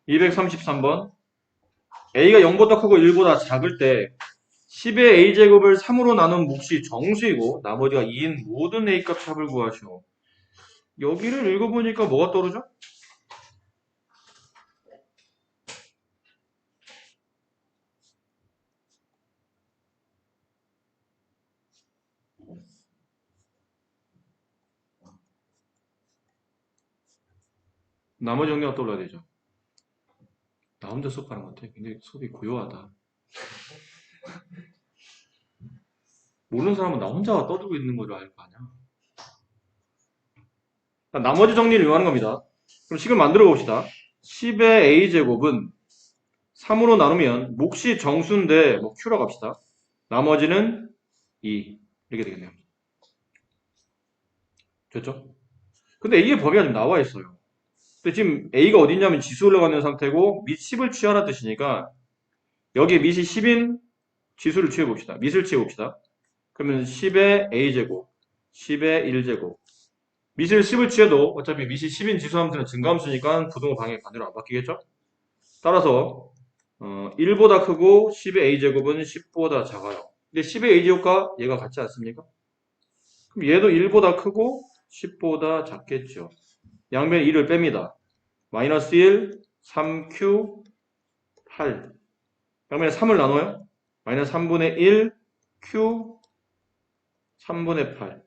233번. a가 0보다 크고 1보다 작을 때 10의 a제곱을 3으로 나눈 몫이 정수이고 나머지가 2인 모든 a값 합을 구하시오. 여기를 읽어보니까 뭐가 떠오르죠? 나머지 정리가 떠올라야 되죠. 나 혼자 수업하는 것 같아. 근데 수업이 고요하다. 모르는 사람은 나 혼자 떠들고 있는 거를 알 거 아니야. 나머지 정리를 이용하는 겁니다. 그럼 식을 만들어 봅시다. 10의 a제곱은 3으로 나누면 몫이 정수인데 뭐 q라고 합시다. 나머지는 2 이렇게 되겠네요. 됐죠? 근데 a의 범위가 지금 나와 있어요. 근데 지금 a가 어디 있냐면 지수 올라가는 상태고 밑 10을 취하라 뜻이니까 여기 밑이 10인 지수를 취해봅시다. 밑을 취해봅시다. 그러면 10의 a제곱, 10의 1제곱. 밑을 10을 취해도 어차피 밑이 10인 지수함수는 증가함수니까 부등호 방향이 반대로 안 바뀌겠죠? 따라서 1보다 크고 10의 a제곱은 10보다 작아요. 근데 10의 a제곱과 얘가 같지 않습니까? 그럼 얘도 1보다 크고 10보다 작겠죠. 양변에 1을 뺍니다. 마이너스 1, 3q, 8. 양변에 3을 나눠요. 마이너스 3분의 1, q, 3분의 8.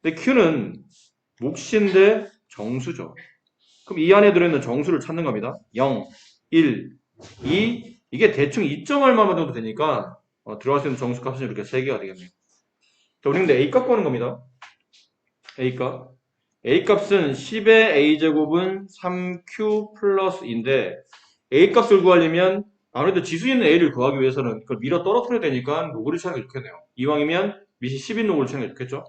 근데 q는 몫인데 정수죠. 그럼 이 안에 들어있는 정수를 찾는 겁니다. 0, 1, 2. 이게 대충 2점 얼마 정도 되니까 들어갈 수 있는 정수 값은 이렇게 3개가 되겠네요. 자, 우리 근데 A값 구하는 겁니다. A값. A값은 10의 A제곱은 3Q 플러스인데 A값을 구하려면 아무래도 지수 있는 A를 구하기 위해서는 그걸 밀어 떨어뜨려야 되니까 로그를 취하는 게 좋겠네요. 이왕이면 밑이 10인 로그를 취하는 게 좋겠죠.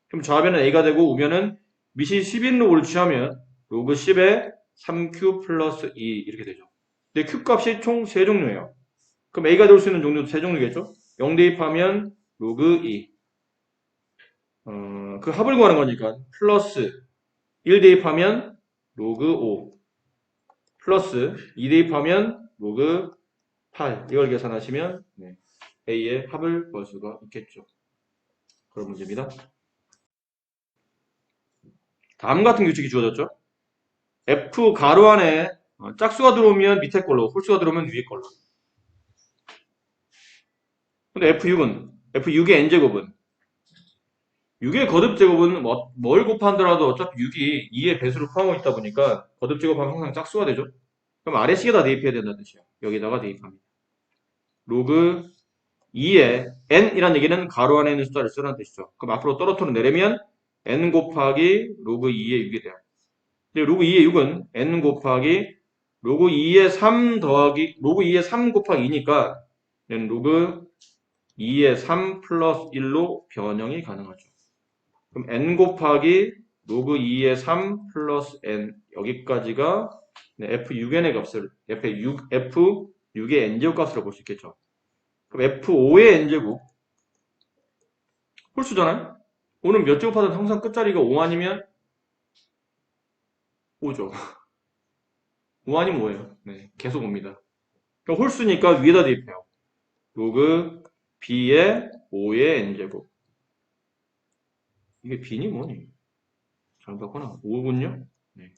그럼 좌변은 A가 되고 우변은 밑이 10인 로그를 취하면 로그 10에 3Q 플러스 2 이렇게 되죠. 근데 Q 값이 총 3종류예요. 그럼 A가 될 수 있는 종류도 3종류겠죠? 0 대입하면 로그 2. 그 합을 구하는 거니까 플러스 1 대입하면 로그 5 플러스 2 대입하면 로그 8 이걸 계산하시면 A의 합을 구할 수가 있겠죠. 그런 문제입니다. 다음 같은 규칙이 주어졌죠. F 가로 안에 짝수가 들어오면 밑에 걸로 홀수가 들어오면 위에 걸로. 근데 F6의 n제곱은 6의 거듭제곱은 뭘 곱하더라도 어차피 6이 2의 배수를 포함하고 있다 보니까 거듭제곱하면 항상 짝수가 되죠. 그럼 아래식에다 대입해야 된다는 뜻이에요. 여기다가 대입합니다. 로그 2에 n이란 얘기는 가로 안에 있는 숫자를 쓰라는 뜻이죠. 그럼 앞으로 떨어뜨려 내려면 n 곱하기 로그 2의 6이 돼요. 근데 로그 2의 6은 n 곱하기 로그 2의 3 더하기 로그 2의 3 곱하기 2니까 로그 2의 3 플러스 1로 변형이 가능하죠. 그럼 n 곱하기 로그 2의 3 플러스 n 여기까지가 f6n의 값을 f6의 n제곱 값으로 볼 수 있겠죠. 그럼 f5의 n제곱 홀수잖아요. 5는 몇 제곱하든 항상 끝자리가 5 아니면 5죠. 5 아니면 5예요. 네, 계속 옵니다. 그럼 홀수니까 위에다 대입해요. 로그 b의 5의 n제곱. 이게 b니 뭐니? 잘못 봤구나. 5군요. 네.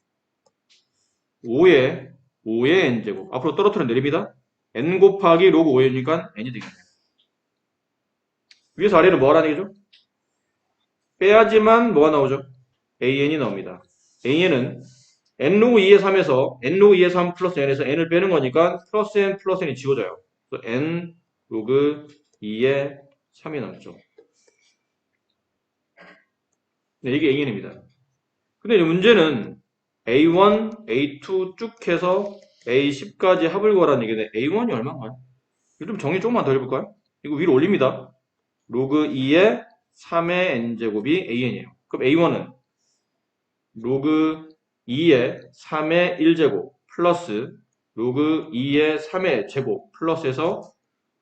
5의 n제곱. 앞으로 떨어뜨려 내립니다. n 곱하기 로그 5이니까 n이 되겠네요. 위에서 아래는 뭐 하라는 얘기죠? 빼야지만 뭐가 나오죠? an이 나옵니다. an은 n 로그 2의 3에서 n 로그 2의 3 플러스 n에서 n을 빼는 거니까 플러스 n 플러스 n이 지워져요. 그래서 n 로그 2의 3이 나왔죠. 네, 이게 an입니다. 근데 문제는 a1, a2 쭉 해서 a10까지 합을 구하라는 얘기인데 a1이 얼마인가요? 이거 좀 정리 조금만 더 해볼까요? 이거 위로 올립니다. 로그 2의 3의 n제곱이 an이에요. 그럼 a1은 로그 2의 3의 1제곱 플러스 로그 2의 3의 제곱 플러스해서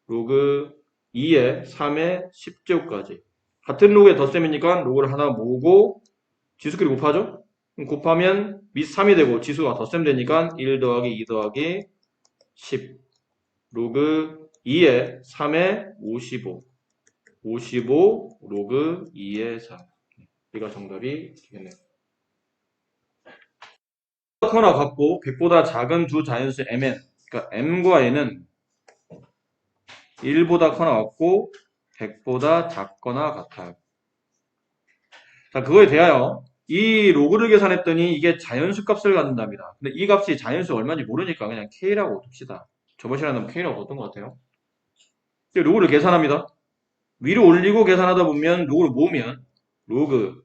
로그 2의 3의 10제곱까지 같은 로그의 덧셈이니까 로그를 하나 모으고 지수끼리 곱하죠? 그럼 곱하면 밑 3이 되고 지수가 덧셈 되니까 1 더하기 2 더하기 10 로그 2에 3에 55 로그 2에 4 이가 정답이 되겠네요. 커나 같고 100보다 작은 두 자연수 mn 그러니까 m과 n은 1보다 커나 같고 100보다 작거나 같아요. 자, 그거에 대하여 이 로그를 계산했더니 이게 자연수 값을 갖는답니다. 근데 이 값이 자연수 얼마인지 모르니까 그냥 k라고 둡시다. 저번 시간에 k라고 뒀던 것 같아요. 로그를 계산합니다. 위로 올리고 계산하다 보면 로그를 모으면 로그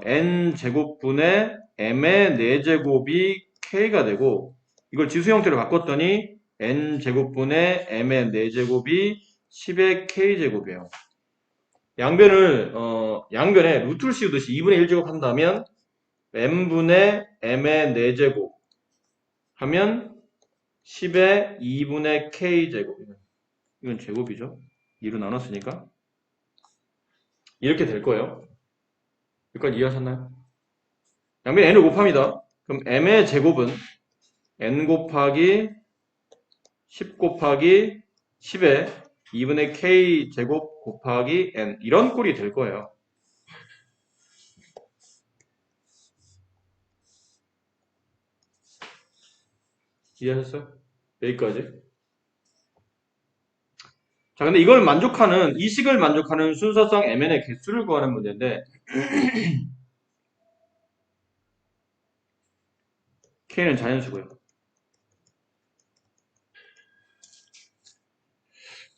n 제곱분의 m의 4제곱이 k가 되고 이걸 지수 형태로 바꿨더니 n 제곱분의 m의 4제곱이 10의 k제곱이에요. 양변에 루트를 씌우듯이 2분의 1제곱 한다면 n분의 m의 4제곱 하면 10의 2분의 k제곱. 이건 제곱이죠. 2로 나눴으니까. 이렇게 될 거예요. 여기까지 이해하셨나요? 양변에 n을 곱합니다. 그럼 m의 제곱은 n 곱하기 10 곱하기 10의 2분의 k 제곱 곱하기 n 이런 꼴이 될 거예요. 이해하셨어요? 여기까지. 자, 근데 이 식을 만족하는 순서상 mn의 개수를 구하는 문제인데 k는 자연수고요.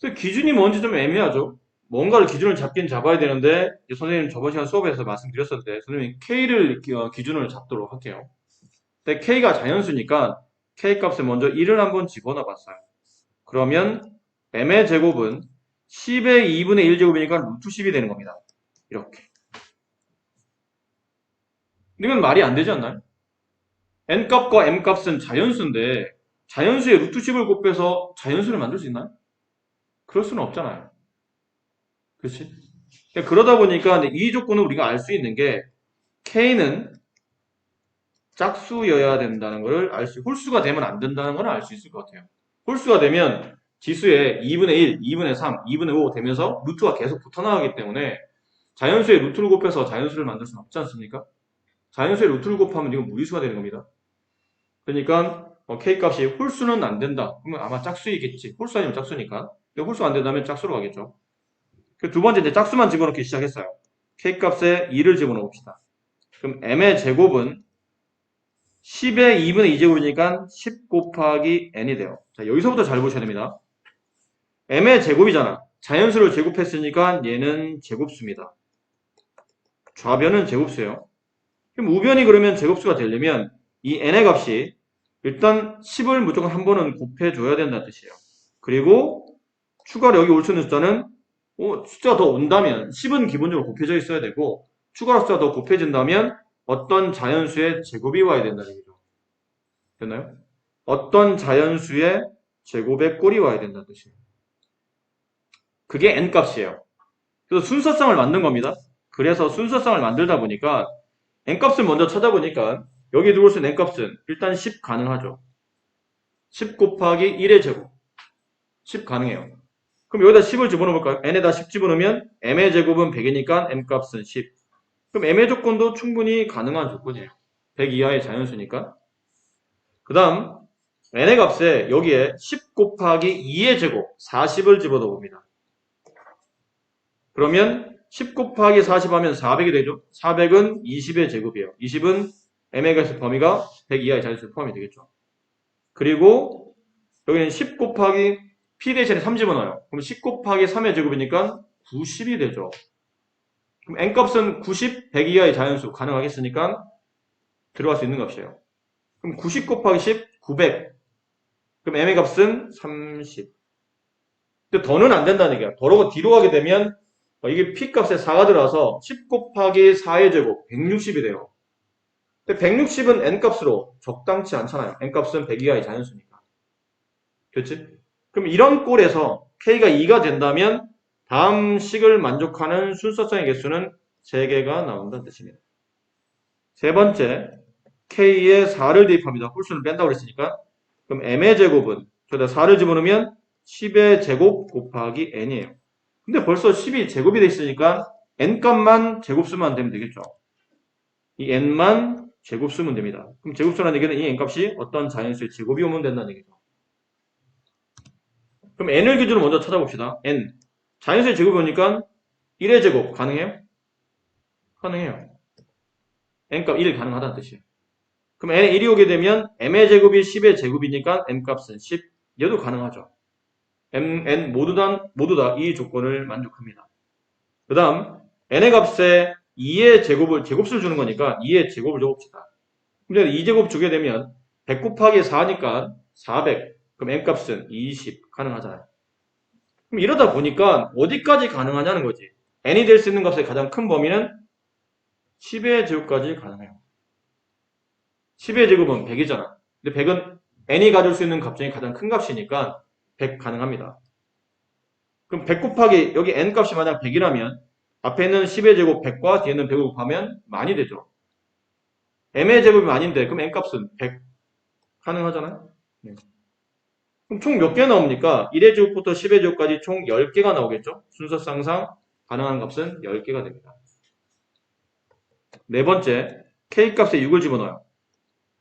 그래서 기준이 뭔지 좀 애매하죠. 뭔가를 기준을 잡긴 잡아야 되는데 선생님 저번 시간 수업에서 말씀드렸었는데 선생님이 k를 기준으로 잡도록 할게요. 근데 k가 자연수니까 k 값에 먼저 1을 한번 집어넣어 봤어요. 그러면 m의 제곱은 10의 2분의 1제곱이니까 루트 10이 되는 겁니다. 이렇게. 이건 말이 안 되지 않나요? n값과 m값은 자연수인데 자연수에 루트 10을 곱해서 자연수를 만들 수 있나요? 그럴 수는 없잖아요. 그렇지? 그러다 보니까 이 조건은 우리가 알 수 있는 게 k는 짝수여야 된다는 것을 홀수가 되면 안 된다는 걸 알 수 있을 것 같아요. 홀수가 되면 지수에 2분의 1, 2분의 3, 2분의 5 되면서 루트가 계속 붙어나가기 때문에 자연수에 루트를 곱해서 자연수를 만들 수는 없지 않습니까? 자연수에 루트를 곱하면 이건 무리수가 되는 겁니다. 그러니까 k값이 홀수는 안 된다. 그러면 아마 짝수이겠지. 홀수 아니면 짝수니까. 홀수가 안 된다면 짝수로 가겠죠. 두 번째 이제 짝수만 집어넣기 시작했어요. k값에 2를 집어넣어 봅시다. 그럼 m의 제곱은 10의 2분의 2제곱이니까 10 곱하기 n이 돼요. 자, 여기서부터 잘 보셔야 됩니다. m의 제곱이잖아. 자연수를 제곱했으니까 얘는 제곱수입니다. 좌변은 제곱수예요. 그럼 우변이 그러면 제곱수가 되려면 이 n의 값이 일단 10을 무조건 한 번은 곱해줘야 된다는 뜻이에요. 그리고 추가로 여기 올 수 있는 숫자는 숫자가 더 온다면 10은 기본적으로 곱해져 있어야 되고 추가로 숫자가 더 곱해진다면 어떤 자연수의 제곱이 와야 된다는 얘기죠. 됐나요? 어떤 자연수의 제곱의 꼴이 와야 된다는 뜻이에요. 그게 n값이에요. 그래서 순서상을 만든 겁니다. 그래서 순서상을 만들다 보니까 n값을 먼저 찾아보니까 여기 들어올 수 있는 n값은 일단 10 가능하죠. 10 곱하기 1의 제곱 10 가능해요. 그럼 여기다 10을 집어넣어볼까요? n에다 10 집어넣으면 m의 제곱은 100이니까 m값은 10. 그럼 m의 조건도 충분히 가능한 조건이에요. 100 이하의 자연수니까. 그 다음 n의 값에 여기에 10 곱하기 2의 제곱 40을 집어넣어 봅니다. 그러면 10 곱하기 40 하면 400이 되죠. 400은 20의 제곱이에요. 20은 m의 값의 범위가 100 이하의 자연수에 포함이 되겠죠. 그리고 여기는 10 곱하기 p 대신에 3 집어넣어요. 그럼 10 곱하기 3의 제곱이니까 90이 되죠. 그럼 n값은 90, 100 이하의 자연수 가능하겠으니까 들어갈 수 있는 값이에요. 그럼 90 곱하기 10, 900. 그럼 m의 값은 30. 근데 더는 안 된다는 얘기야. 더러고 뒤로 가게 되면 이게 p값에 4가 들어와서 10 곱하기 4의 제곱 160이 돼요. 근데 160은 n값으로 적당치 않잖아요. n값은 100 이하의 자연수니까. 그렇지? 그럼 이런 꼴에서 k가 2가 된다면 다음 식을 만족하는 순서상의 개수는 3개가 나온다는 뜻입니다. 세 번째, k에 4를 대입합니다. 홀수는 뺀다고 그랬으니까. 그럼 m의 제곱은 저기다 4를 집어넣으면 10의 제곱 곱하기 n이에요. 근데 벌써 10이 제곱이 돼 있으니까 n 값만 제곱 쓰면 되면 되겠죠. 이 n만 제곱 쓰면 됩니다. 그럼 제곱수라는 얘기는 이 n 값이 어떤 자연수의 제곱이 오면 된다는 얘기죠. 그럼 n을 기준으로 먼저 찾아봅시다. n. 자연수의 제곱이 오니까 1의 제곱 가능해요? 가능해요. n값 1 가능하다는 뜻이에요. 그럼 n에 1이 오게 되면 m의 제곱이 10의 제곱이니까 n값은 10. 얘도 가능하죠. n 모두 다 이 조건을 만족합니다. 그 다음 n의 값에 2의 제곱수를 주는 거니까 2의 제곱을 줘봅시다. 근데 2제곱 주게 되면 100 곱하기 4니까 400. 그럼 n값은 20 가능하잖아요. 그럼 이러다 보니까 어디까지 가능하냐는 거지. n이 될 수 있는 값의 가장 큰 범위는 10의 제곱까지 가능해요. 10의 제곱은 100이잖아. 근데 100은 n이 가질 수 있는 값 중에 가장 큰 값이니까 100 가능합니다. 그럼 100 곱하기 여기 n 값이 만약 100이라면 앞에는 10의 제곱 100과 뒤에는 100을 곱하면 만이 되죠. m의 제곱이 만인데 그럼 n 값은 100 가능하잖아요. 네. 그럼 총 몇 개 나옵니까? 1의 제곱부터 10의 제곱까지 총 10개가 나오겠죠? 순서상상 가능한 값은 10개가 됩니다. 네 번째, k값에 6을 집어넣어요.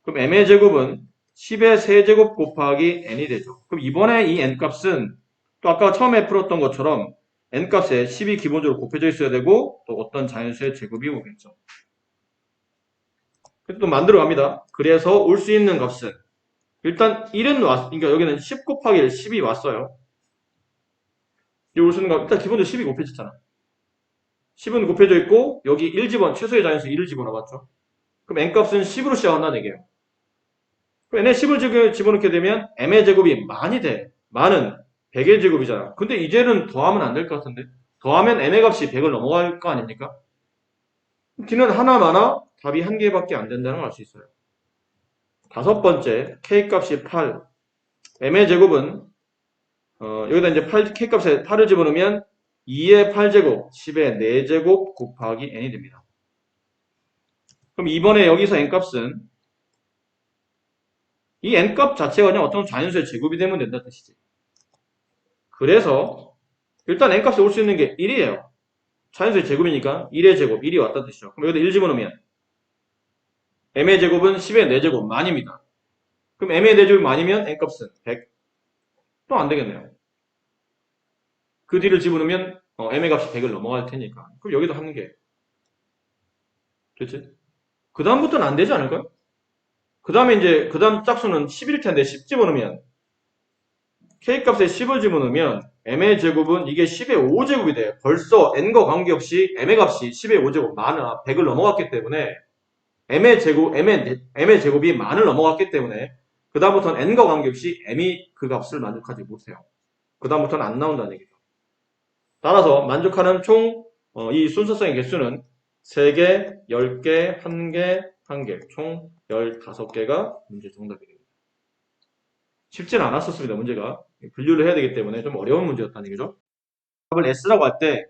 그럼 m의 제곱은 10의 세제곱 곱하기 n이 되죠. 그럼 이번에 이 n값은 또 아까 처음에 풀었던 것처럼 n값에 10이 기본적으로 곱해져 있어야 되고 또 어떤 자연수의 제곱이 오겠죠. 또 만들어 갑니다. 그래서 올 수 있는 값은 일단 1은 그러니까 여기는 10 곱하기 1, 10이 왔어요. 이 올 수 있는 값 일단 기본적으로 10이 곱해졌잖아. 10은 곱해져 있고 여기 1 최소의 자연수 1을 집어넣어봤죠. 그럼 n값은 10으로 시작한다는 얘기예요. 그럼 n에 10을 집어넣게 되면 m의 제곱이 만이 돼. 만은 100의 제곱이잖아. 근데 이제는 더하면 안 될 것 같은데. 더하면 n의 값이 100을 넘어갈 거 아닙니까? t는 하나 많아 답이 한 개밖에 안 된다는 걸 알 수 있어요. 다섯 번째, k값이 8. m의 제곱은 여기다 이제 k값에 8을 집어넣으면 2의 8제곱, 10의 4제곱 곱하기 n이 됩니다. 그럼 이번에 여기서 n값은 이 n값 자체가 그냥 어떤 자연수의 제곱이 되면 된다는 뜻이지. 그래서 일단 n값에 올 수 있는 게 1이에요. 자연수의 제곱이니까 1의 제곱, 1이 왔다는 뜻이죠. 그럼 여기다 1 집어넣으면 m의 제곱은 10의 4제곱 만입니다. 그럼 m의 4제곱이 만이면 n값은 100. 또 안 되겠네요. 그 뒤를 집어넣으면 m의 값이 100을 넘어갈 테니까. 그럼 여기도 한 개. 됐지? 그 다음부터는 안 되지 않을까요? 그 다음 짝수는 10일 텐데 10 집어넣으면 k값에 10을 집어넣으면 m의 제곱은 이게 10의 5제곱이 돼요. 벌써 n과 관계없이 m의 값이 10의 5제곱 만화 100을 넘어갔기 때문에 m의 제곱이 만을 넘어갔기 때문에 그 다음부터는 n과 관계없이 m이 그 값을 만족하지 못해요. 그 다음부터는 안 나온다는 얘기죠. 따라서 만족하는 총 이 순서성의 개수는 3개, 10개, 1개, 1개, 총 15개가 문제 정답이 됩니다. 쉽지는 않았었습니다, 문제가. 분류를 해야 되기 때문에 좀 어려운 문제였다는 얘기죠. 답을 S라고 할 때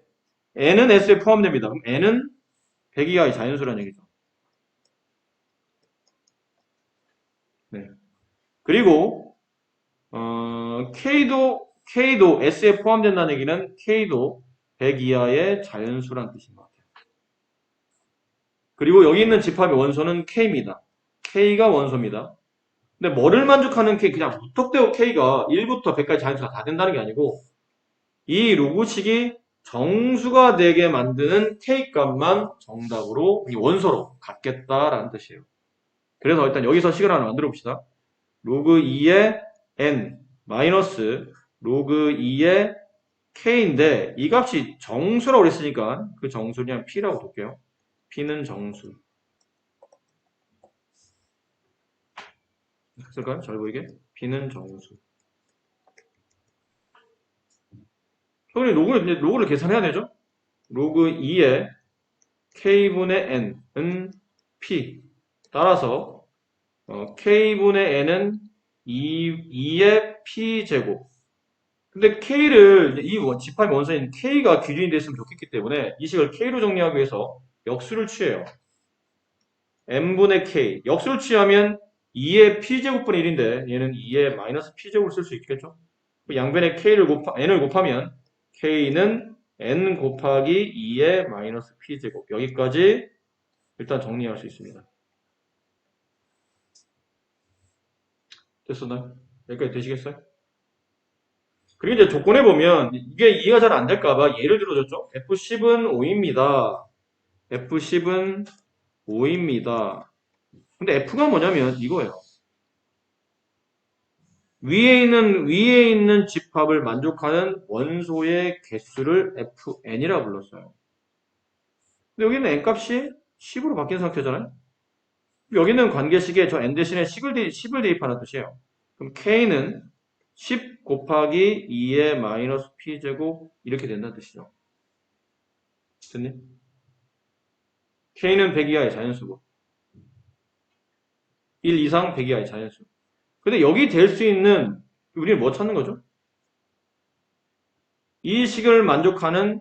N은 S에 포함됩니다. 그럼 N은 100 이하의 자연수라는 얘기죠. 네. 그리고 K도 S에 포함된다는 얘기는 K도 100 이하의 자연수라는 뜻인 것 같아요. 그리고 여기 있는 집합의 원소는 K입니다. K가 원소입니다. 근데 뭐를 만족하는 K? 그냥 무턱대고 K가 1부터 100까지 자연수가 다 된다는 게 아니고 이 로그식이 정수가 되게 만드는 K값만 정답으로 이 원소로 갖겠다라는 뜻이에요. 그래서 일단 여기서 식을 하나 만들어 봅시다. 로그 2의 n 마이너스 로그 2의 k인데 이 값이 정수라고 그랬으니까 그 정수를 그냥 p라고 볼게요. p는 정수. 쓸까요? 잘 보이게? p는 정수. 선생님 로그를 계산해야 되죠? 로그 2의 k분의 n은 p. 따라서 k분의 n은 2의 p제곱. 근데 k를 이 집합의 원소인 k가 기준이 됐으면 좋겠기 때문에 이 식을 k로 정리하기 위해서 역수를 취해요. n분의 k. 역수를 취하면 2의 p제곱분의 1인데 얘는 2의 마이너스 p제곱을 쓸 수 있겠죠? 양변에 n을 곱하면 k는 n 곱하기 2의 마이너스 p제곱. 여기까지 일단 정리할 수 있습니다. 됐었나요? 여기까지 되시겠어요? 그리고 이제 조건에 보면 이게 이해가 잘 안 될까봐 예를 들어줬죠. F10은 5입니다. F10은 5입니다. 근데 F가 뭐냐면 이거예요. 위에 있는 집합을 만족하는 원소의 개수를 Fn이라고 불렀어요. 근데 여기는 n값이 10으로 바뀐 상태잖아요. 여기는 관계식에 저 n 대신에 10을 대입하는 뜻이에요. 그럼 k는 10 곱하기 2의 마이너스 p제곱 이렇게 된다는 뜻이죠. 됐니? k는 100 이하의 자연수고 1 이상 100 이하의 자연수. 근데 여기 될 수 있는 우리는 뭐 찾는 거죠? 이 식을 만족하는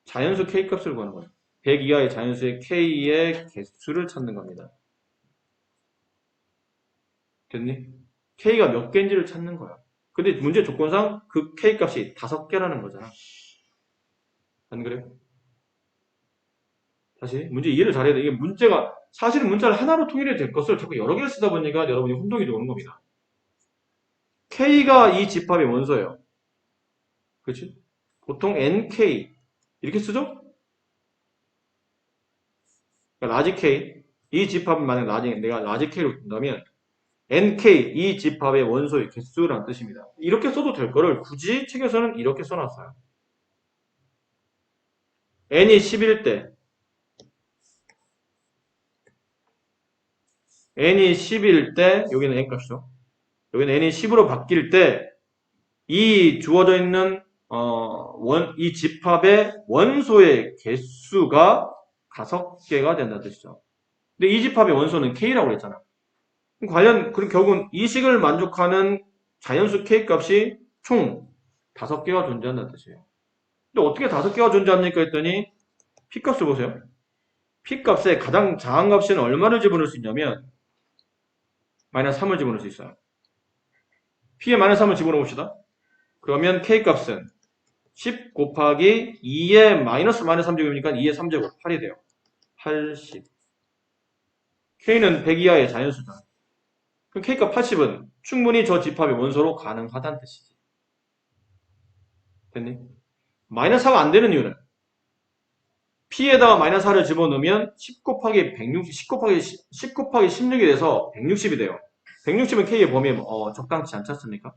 자연수 k값을 구하는 거예요. 100 이하의 자연수의 k의 개수를 찾는 겁니다. 됐니? k가 몇 개인지를 찾는 거야. 근데 문제 조건상 그 k값이 5개라는 거잖아. 안 그래요? 다시 문제 이해를 잘해야 돼. 이게 문제가 사실은 문자를 하나로 통일해도 될 것을 자꾸 여러 개를 쓰다 보니까 여러분이 혼동이 오는 겁니다. k가 이 집합의 원소예요. 그렇지? 보통 nk 이렇게 쓰죠? 그러니까 라지 k 이 집합은 만약 내가 라지 k로 둔다면 nk 이 집합의 원소의 개수라는 뜻입니다. 이렇게 써도 될 거를 굳이 책에서는 이렇게 써놨어요. n이 10일 때 n이 10일 때 여기는 n값이죠. 여기는 n이 10으로 바뀔 때 이 주어져 있는 이 집합의 원소의 개수가 5개가 된다는 뜻이죠. 근데 이 집합의 원소는 k라고 그랬잖아. 그럼 결국은 이 식을 만족하는 자연수 k 값이 총 5개가 존재한다는 뜻이에요. 근데 어떻게 5개가 존재합니까 했더니 p 값을 보세요. p 값의 가장 작은 값은 얼마를 집어넣을 수 있냐면 마이너스 3을 집어넣을 수 있어요. p에 마이너스 3을 집어넣어 봅시다. 그러면 k값은 10 곱하기 2의 마이너스 3제곱이니까 2의 3제곱 8이 돼요. 80. k는 100 이하의 자연수다. 그럼 k값 80은 충분히 저 집합의 원소로 가능하다는 뜻이지. 됐니? 마이너스 4가 안 되는 이유는 p에다가 마이너스 4를 집어넣으면 10 곱하기 160, 10 곱하기 16이 돼서 160이 돼요. 160은 k의 범위에 적당치 않지 않습니까?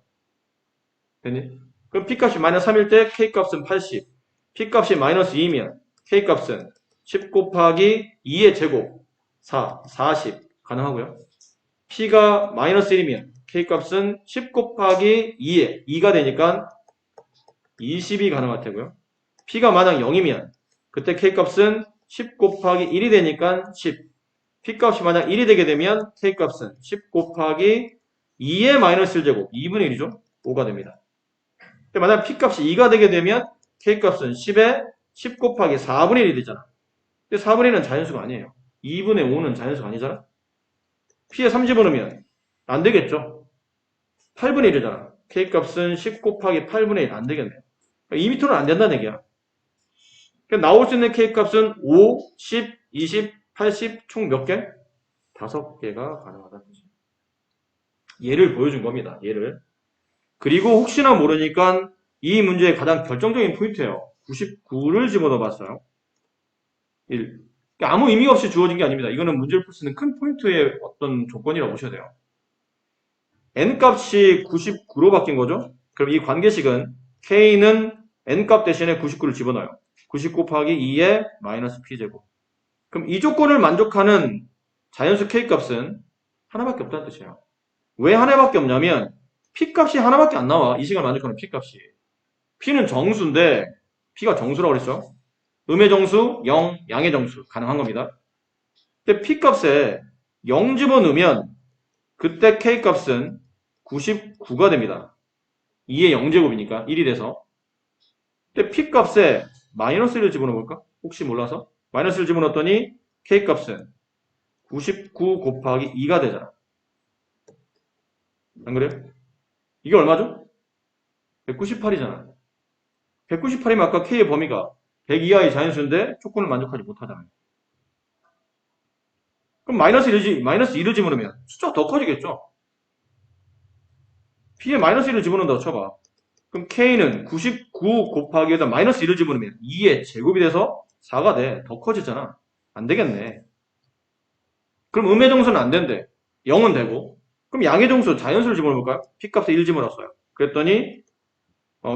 됐니? 그럼 p값이 마이너스 3일 때 k값은 80, p값이 마이너스 2면 k값은 10 곱하기 2의 제곱 40 가능하고요. p가 마이너스 1이면 k값은 10 곱하기 2의 2가 되니까 20이 가능할 테고요. p가 만약 0이면 그때 k값은 10 곱하기 1이 되니까 10. p값이 만약 1이 되게 되면 k값은 10 곱하기 2의 마이너스 1제곱 2분의 1이죠. 5가 됩니다. 만약 p값이 2가 되게 되면 k값은 10에 10 곱하기 4분의 1이 되잖아. 근데 4분의 1은 자연수가 아니에요. 2분의 5는 자연수가 아니잖아. p에 3 집어넣으면 안 되겠죠. 8분의 1이잖아. k값은 10 곱하기 8분의 1 안 되겠네요. 2m는 안 된다는 얘기야. 나올 수 있는 k값은 5, 10, 20, 80, 총 몇 개? 5개가 가능하다는 거죠. 얘를 보여준 겁니다. 얘를. 그리고 혹시나 모르니까 이 문제의 가장 결정적인 포인트예요. 99를 집어넣어 봤어요. 1. 그러니까 아무 의미 없이 주어진 게 아닙니다. 이거는 문제를 풀 수 있는 큰 포인트의 어떤 조건이라고 보셔야 돼요. n값이 99로 바뀐 거죠. 그럼 이 관계식은 k는 n값 대신에 99를 집어넣어요. 90 곱하기 2의 마이너스 p제곱. 그럼 이 조건을 만족하는 자연수 k값은 하나밖에 없다는 뜻이에요. 왜 하나밖에 없냐면 p값이 하나밖에 안 나와. 이 식을 만족하는 p값이. p는 정수인데 p가 정수라고 그랬죠. 음의 정수, 0, 양의 정수 가능한 겁니다. 근데 p값에 0 집어넣으면 그때 k값은 99가 됩니다. 2의 0제곱이니까 1이 돼서. 근데 p값에 마이너스 1을 집어넣어볼까? 혹시 몰라서? 마이너스 1을 집어넣었더니 k값은 99 곱하기 2가 되잖아. 안 그래요? 이게 얼마죠? 198이잖아. 198이면 아까 K의 범위가 100 이하의 자연수인데 조건을 만족하지 못하잖아요. 그럼 마이너스 1을 집어넣으면 숫자가 더 커지겠죠? B에 마이너스 1을 집어넣는다고 쳐봐. 그럼 K는 99 곱하기 에다 마이너스 1을 집어넣으면 2의 제곱이 돼서 4가 돼. 더 커지잖아. 안 되겠네. 그럼 음의 정수는 안 된대. 0은 되고. 그럼 양의 정수, 자연수를 집어넣을까요? P값에 1 집어넣었어요. 그랬더니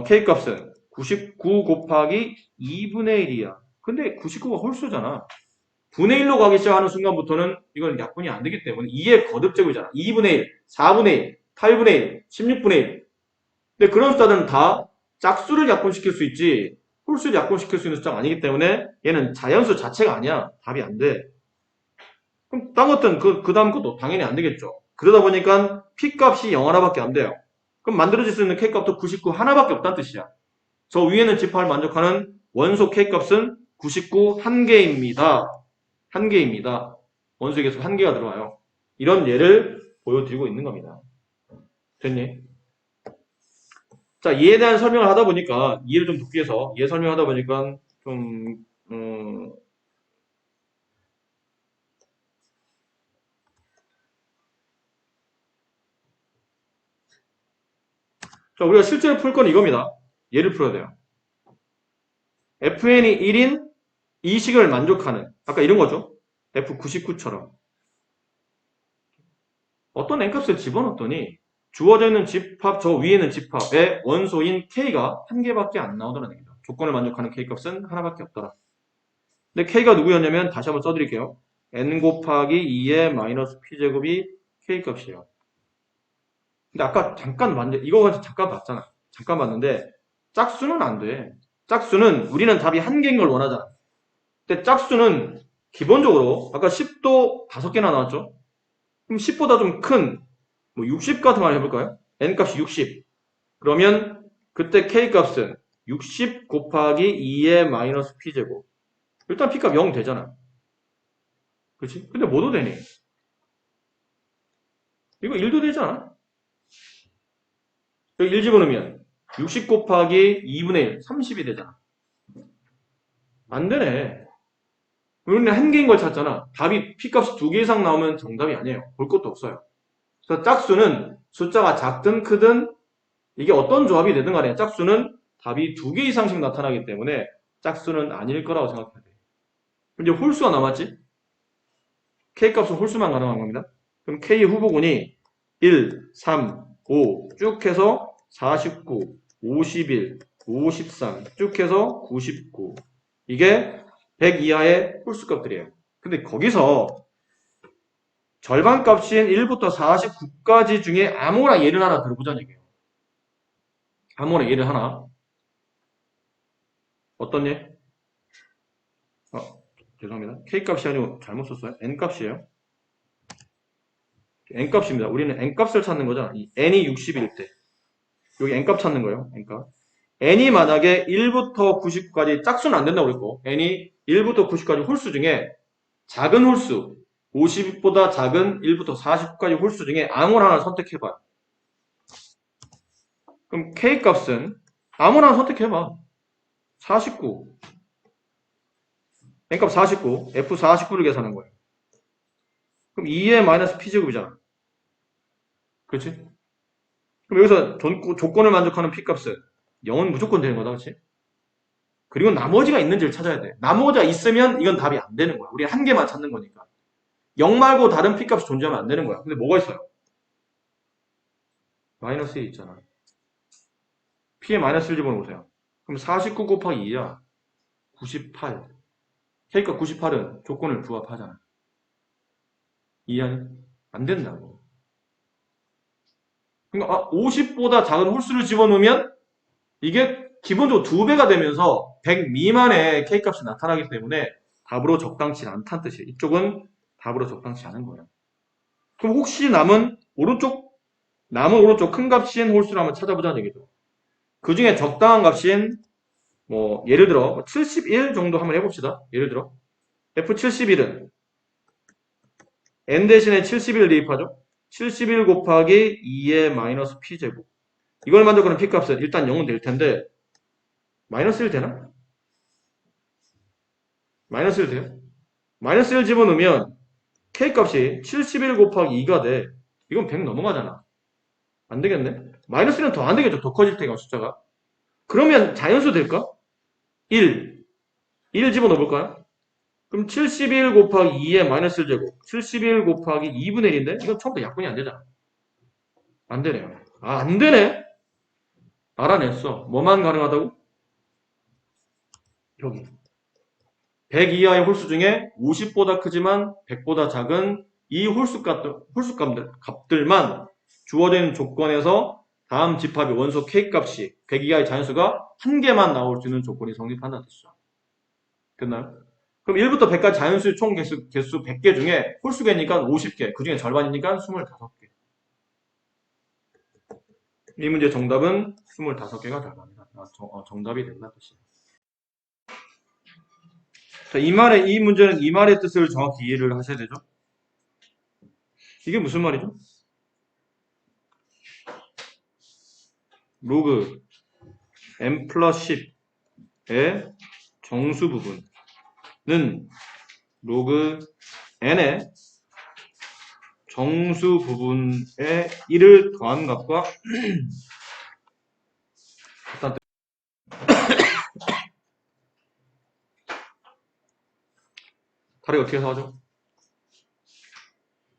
K값은 99 곱하기 2분의 1이야. 근데 99가 홀수잖아. 분의 1로 가기 시작하는 순간부터는 이건 약분이 안 되기 때문에 2의 거듭제곱이잖아. 2분의 1, 4분의 1, 8분의 1, 16분의 1. 근데 그런 숫자들은 다 짝수를 약분시킬 수 있지 홀수를 약분시킬 수 있는 숫자가 아니기 때문에 얘는 자연수 자체가 아니야. 답이 안 돼. 그럼 딴 것들은 그 다음 것도 당연히 안 되겠죠. 그러다 보니까 P값이 0 하나밖에 안 돼요. 그럼 만들어질 수 있는 K값도 99 하나밖에 없다는 뜻이야. 저 위에는 집합을 만족하는 원소 K값은 99 1개입니다. 1개입니다. 원소의 개수 1개가 들어와요. 이런 예를 보여드리고 있는 겁니다. 됐니? 자, 이에 대한 설명을 하다 보니까, 이해를 좀 돕기 위해서, 이해 설명하다 보니까, 좀, 자, 우리가 실제로 풀 건 이겁니다. 예를 풀어야 돼요. fn이 1인 이식을 만족하는, 아까 이런 거죠. f99처럼. 어떤 n값을 집어넣었더니, 주어져 있는 집합, 저 위에 있는 집합의 원소인 k가 한 개밖에 안 나오더라는 얘기죠. 조건을 만족하는 k값은 하나밖에 없더라. 근데 k가 누구였냐면, 다시 한번 써드릴게요. n 곱하기 2의 마이너스 p제곱이 k값이에요. 근데 아까 이거 잠깐 봤잖아. 잠깐 봤는데, 짝수는 안 돼. 짝수는, 우리는 답이 한 개인 걸 원하잖아. 근데 짝수는 기본적으로, 아까 10도 5개나 나왔죠? 그럼 10보다 좀 큰, 뭐 60 같은 거 해볼까요? n값이 60. 그러면, 그때 k값은 60 곱하기 2의 마이너스 p제곱. 일단 p값 0 되잖아. 그렇지? 근데 뭐도 되니? 이거 1도 되잖아. 여기 1 집어넣으면 60 곱하기 2분의 1, 30이 되잖아. 안 되네. 우리는 한 개인 걸 찾잖아. 답이 P값이 2개 이상 나오면 정답이 아니에요. 볼 것도 없어요. 그래서 짝수는 숫자가 작든 크든 이게 어떤 조합이 되든 간에 짝수는 답이 2개 이상씩 나타나기 때문에 짝수는 아닐 거라고 생각해야 돼. 이제 홀수가 남았지? K값은 홀수만 가능한 겁니다. 그럼 K 후보군이 1, 3, 5 쭉 해서 49, 51, 53 쭉 해서 99. 이게 100 이하의 홀수값들이에요. 근데 거기서 절반값인 1부터 49까지 중에 아무나 예를 하나 들어보자는 얘기예요. 아무나 예를 하나. 어떤 예? 죄송합니다. K값이 아니고 잘못 썼어요. N값이에요. N값입니다. 우리는 N값을 찾는 거잖아. 이 N이 60일 때. 여기 N값 찾는 거예요. N값. N이 만약에 1부터 99까지 짝수는 안 된다고 그랬고 N이 1부터 90까지 홀수 중에 작은 홀수 50보다 작은 1부터 49까지 홀수 중에 아무나 하나 선택해봐요. 그럼 K값은 아무나 하나 선택해봐. 49 N값 49 F49를 계산하는 거예요. 그럼 2의 마이너스 P제곱이잖아. 그렇지? 그럼 여기서 조건을 만족하는 P값은 0은 무조건 되는 거다. 그렇지? 그리고 나머지가 있는지를 찾아야 돼. 나머지가 있으면 이건 답이 안 되는 거야. 우리 한 개만 찾는 거니까. 0 말고 다른 P값이 존재하면 안 되는 거야. 근데 뭐가 있어요? 마이너스 1 있잖아. P에 마이너스 1 집어넣으세요. 그럼 49 곱하기 2야. 98. K값 98은 조건을 부합하잖아. 이해하니? 안 된다고. 그러니까 50보다 작은 홀수를 집어넣으면 이게 기본적으로 2배가 되면서 100 미만의 K값이 나타나기 때문에 답으로 적당치 않다는 뜻이에요. 이쪽은 답으로 적당치 않은 거예요. 그럼 혹시 남은 오른쪽 큰 값인 홀수를 한번 찾아보자는 얘기죠. 그 중에 적당한 값인 뭐 예를 들어 71 정도 한번 해봅시다. 예를 들어 F71은 n 대신에 71 대입하죠? 71 곱하기 2의 마이너스 p제곱. 이걸 만족하는 p값은 일단 0은 될 텐데 마이너스 1 되나? 마이너스 1 돼요? 마이너스 1 집어넣으면 k값이 71 곱하기 2가 돼. 이건 100 넘어가잖아. 안 되겠네? 마이너스 1은 더 안 되겠죠? 더 커질 테니까 숫자가. 그러면 자연수 될까? 1. 1 집어넣어볼까요? 그럼 71 곱하기 2의 마이너스 1제곱. 71 곱하기 2분의 1인데 이건 처음부터 약분이 안 되잖아. 안 되네요. 아, 안 되네? 알아냈어. 뭐만 가능하다고? 여기. 100 이하의 홀수 중에 50보다 크지만 100보다 작은 이 홀수값들만 주어진 조건에서 다음 집합의 원소 K값이 100 이하의 자연수가 한 개만 나올 수 있는 조건이 성립한다는 뜻이죠. 됐나요? 그럼 1부터 100까지 자연수의 총 개수 100개 중에 홀수개니까 50개, 그 중에 절반이니까 25개. 이 문제의 정답은 25개가 답입니다. 정답이 된다는 뜻이에요. 자, 이 문제는 이 말의 뜻을 정확히 이해를 하셔야 되죠. 이게 무슨 말이죠? 로그 n 플러스 10의 정수 부분은 로그 n의 정수 부분의 1을 더한 값과 같다는 뜻. 다리 어떻게 해석하죠?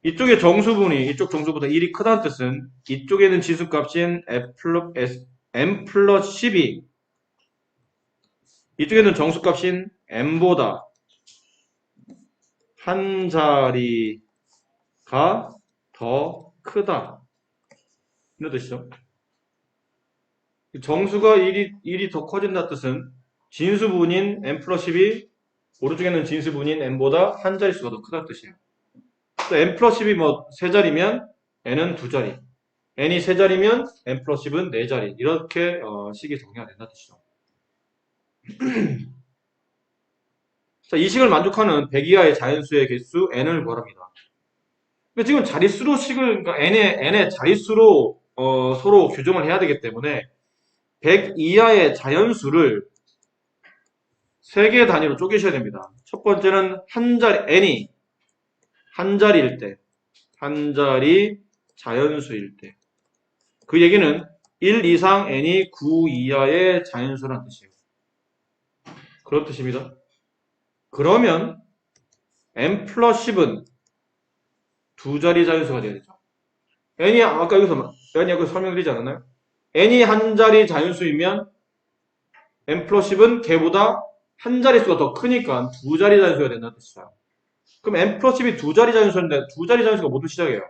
이쪽의 정수분이 이쪽 정수보다 1이 크다는 뜻은 이쪽에 있는 지수값인 m 플러스 10이 이쪽에 있는 정수값인 m보다 한 자리가 더 크다. 이런 뜻이죠. 정수가 1이 더 커진다는 뜻은 진수분인 m 플러스 10이 오른쪽에 있는 진수분인 m보다 한 자릿수가 더 크다는 뜻이에요. 또 n 플러스 10이 뭐 세 자리면 n은 두 자리, n이 세 자리면 n 플러스 10은 네 자리. 이렇게 식이 정리가 된다는 뜻이죠. 자, 이 식을 만족하는 100 이하의 자연수의 개수 n을 구합니다. 근데 지금 자릿수로 그러니까 n의 자릿수로 서로 규정을 해야 되기 때문에 100 이하의 자연수를 3개 단위로 쪼개셔야 됩니다. 첫 번째는 n이 한 자리일 때, 한 자리 자연수일 때. 그 얘기는 1 이상 n이 9 이하의 자연수라는 뜻이에요. 그런 뜻입니다. 그러면 n 플러스 10은 두 자리 자연수가 돼야 되죠. n이 아까 여기서 설명드리지 않았나요? n이 한 자리 자연수이면 n 플러스 10은 걔보다 한 자릿수가 더 크니까 두 자리 자연수가 된다는 뜻이죠. 그럼 n 플러스 10이 두 자리 자연수인데 두 자리 자연수가 모두 시작이에요.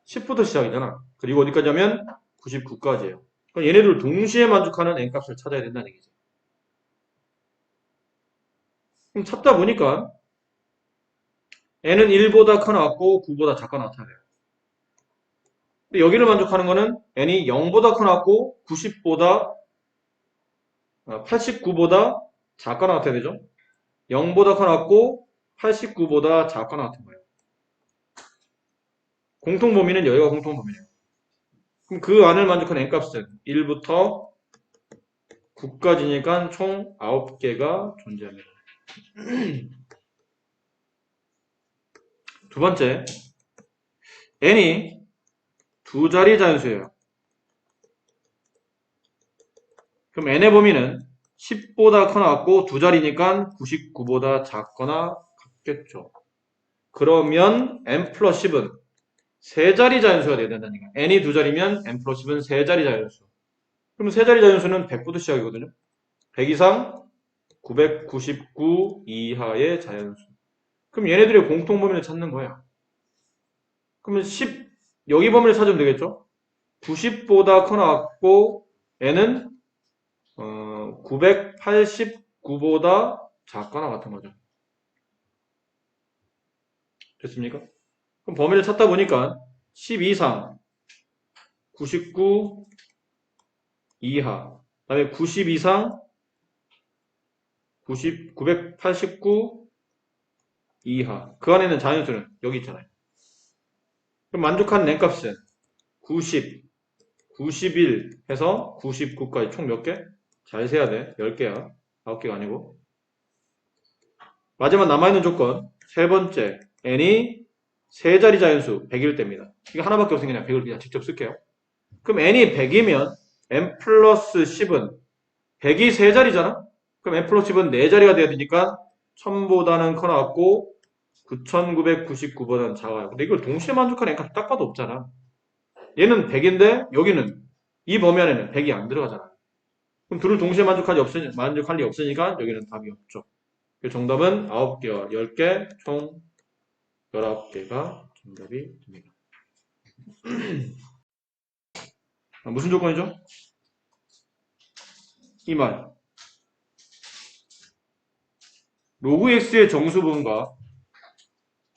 10부터 시작이잖아. 그리고 어디까지 하면 99까지예요. 그럼 얘네들을 동시에 만족하는 n값을 찾아야 된다는 얘기죠. 그럼 찾다 보니까 n은 1보다 커 나왔고 9보다 작거 나타나요. 근데 여기를 만족하는 거는 n이 0보다 커 나왔고 89보다 작거 나타나야 되죠. 0보다 커 나왔고 89보다 작거 나타난 거예요. 공통범위는 여기가 공통범위예요. 그럼 그 안을 만족하는 n값은 1부터 9까지니까 총 9개가 존재합니다. 두 번째, n이 두 자리 자연수예요. 그럼 n의 범위는 10보다 커 나왔고 두 자리니까 99보다 작거나 같겠죠. 그러면 n 플러스 10은 세 자리 자연수가 돼야 된다니까. n이 두 자리면 n 플러스 10은 세 자리 자연수. 그럼 세 자리 자연수는 100부터 시작이거든요. 100 이상 999 이하의 자연수. 그럼 얘네들의 공통 범위를 찾는 거야. 그러면 여기 범위를 찾으면 되겠죠? 90보다 커 나왔고 n은 989보다 작거나 같은 거죠. 됐습니까? 그럼 범위를 찾다 보니까 10 이상, 99 이하, 그 다음에 90 이상, 989 이하. 그 안에는 자연수는 여기 있잖아요. 그럼 만족한 n값은 90, 91 해서 99까지 총 몇 개? 잘 세야 돼. 10개야. 9개가 아니고. 마지막 남아있는 조건. 세 번째. n이 세 자리 자연수 100일 때입니다. 이거 하나밖에 없으니 그냥 100을 그냥 직접 쓸게요. 그럼 n이 100이면 n 플러스 10은 100이 세 자리잖아? 그럼 n 플러스 10은 네 자리가 돼야 되니까 1000보다는 커나왔고 9999보다는 작아요. 근데 이걸 동시에 만족하는 n값이 딱 봐도 없잖아. 얘는 100인데 여기는 이 범위 안에는 100이 안 들어가잖아. 그럼 둘을 동시에 만족할 리 없으니까 여기는 답이 없죠. 정답은 9개와 10개, 총 19개가 정답이 됩니다. 무슨 조건이죠? 이 말. 로그 x의 정수 부분과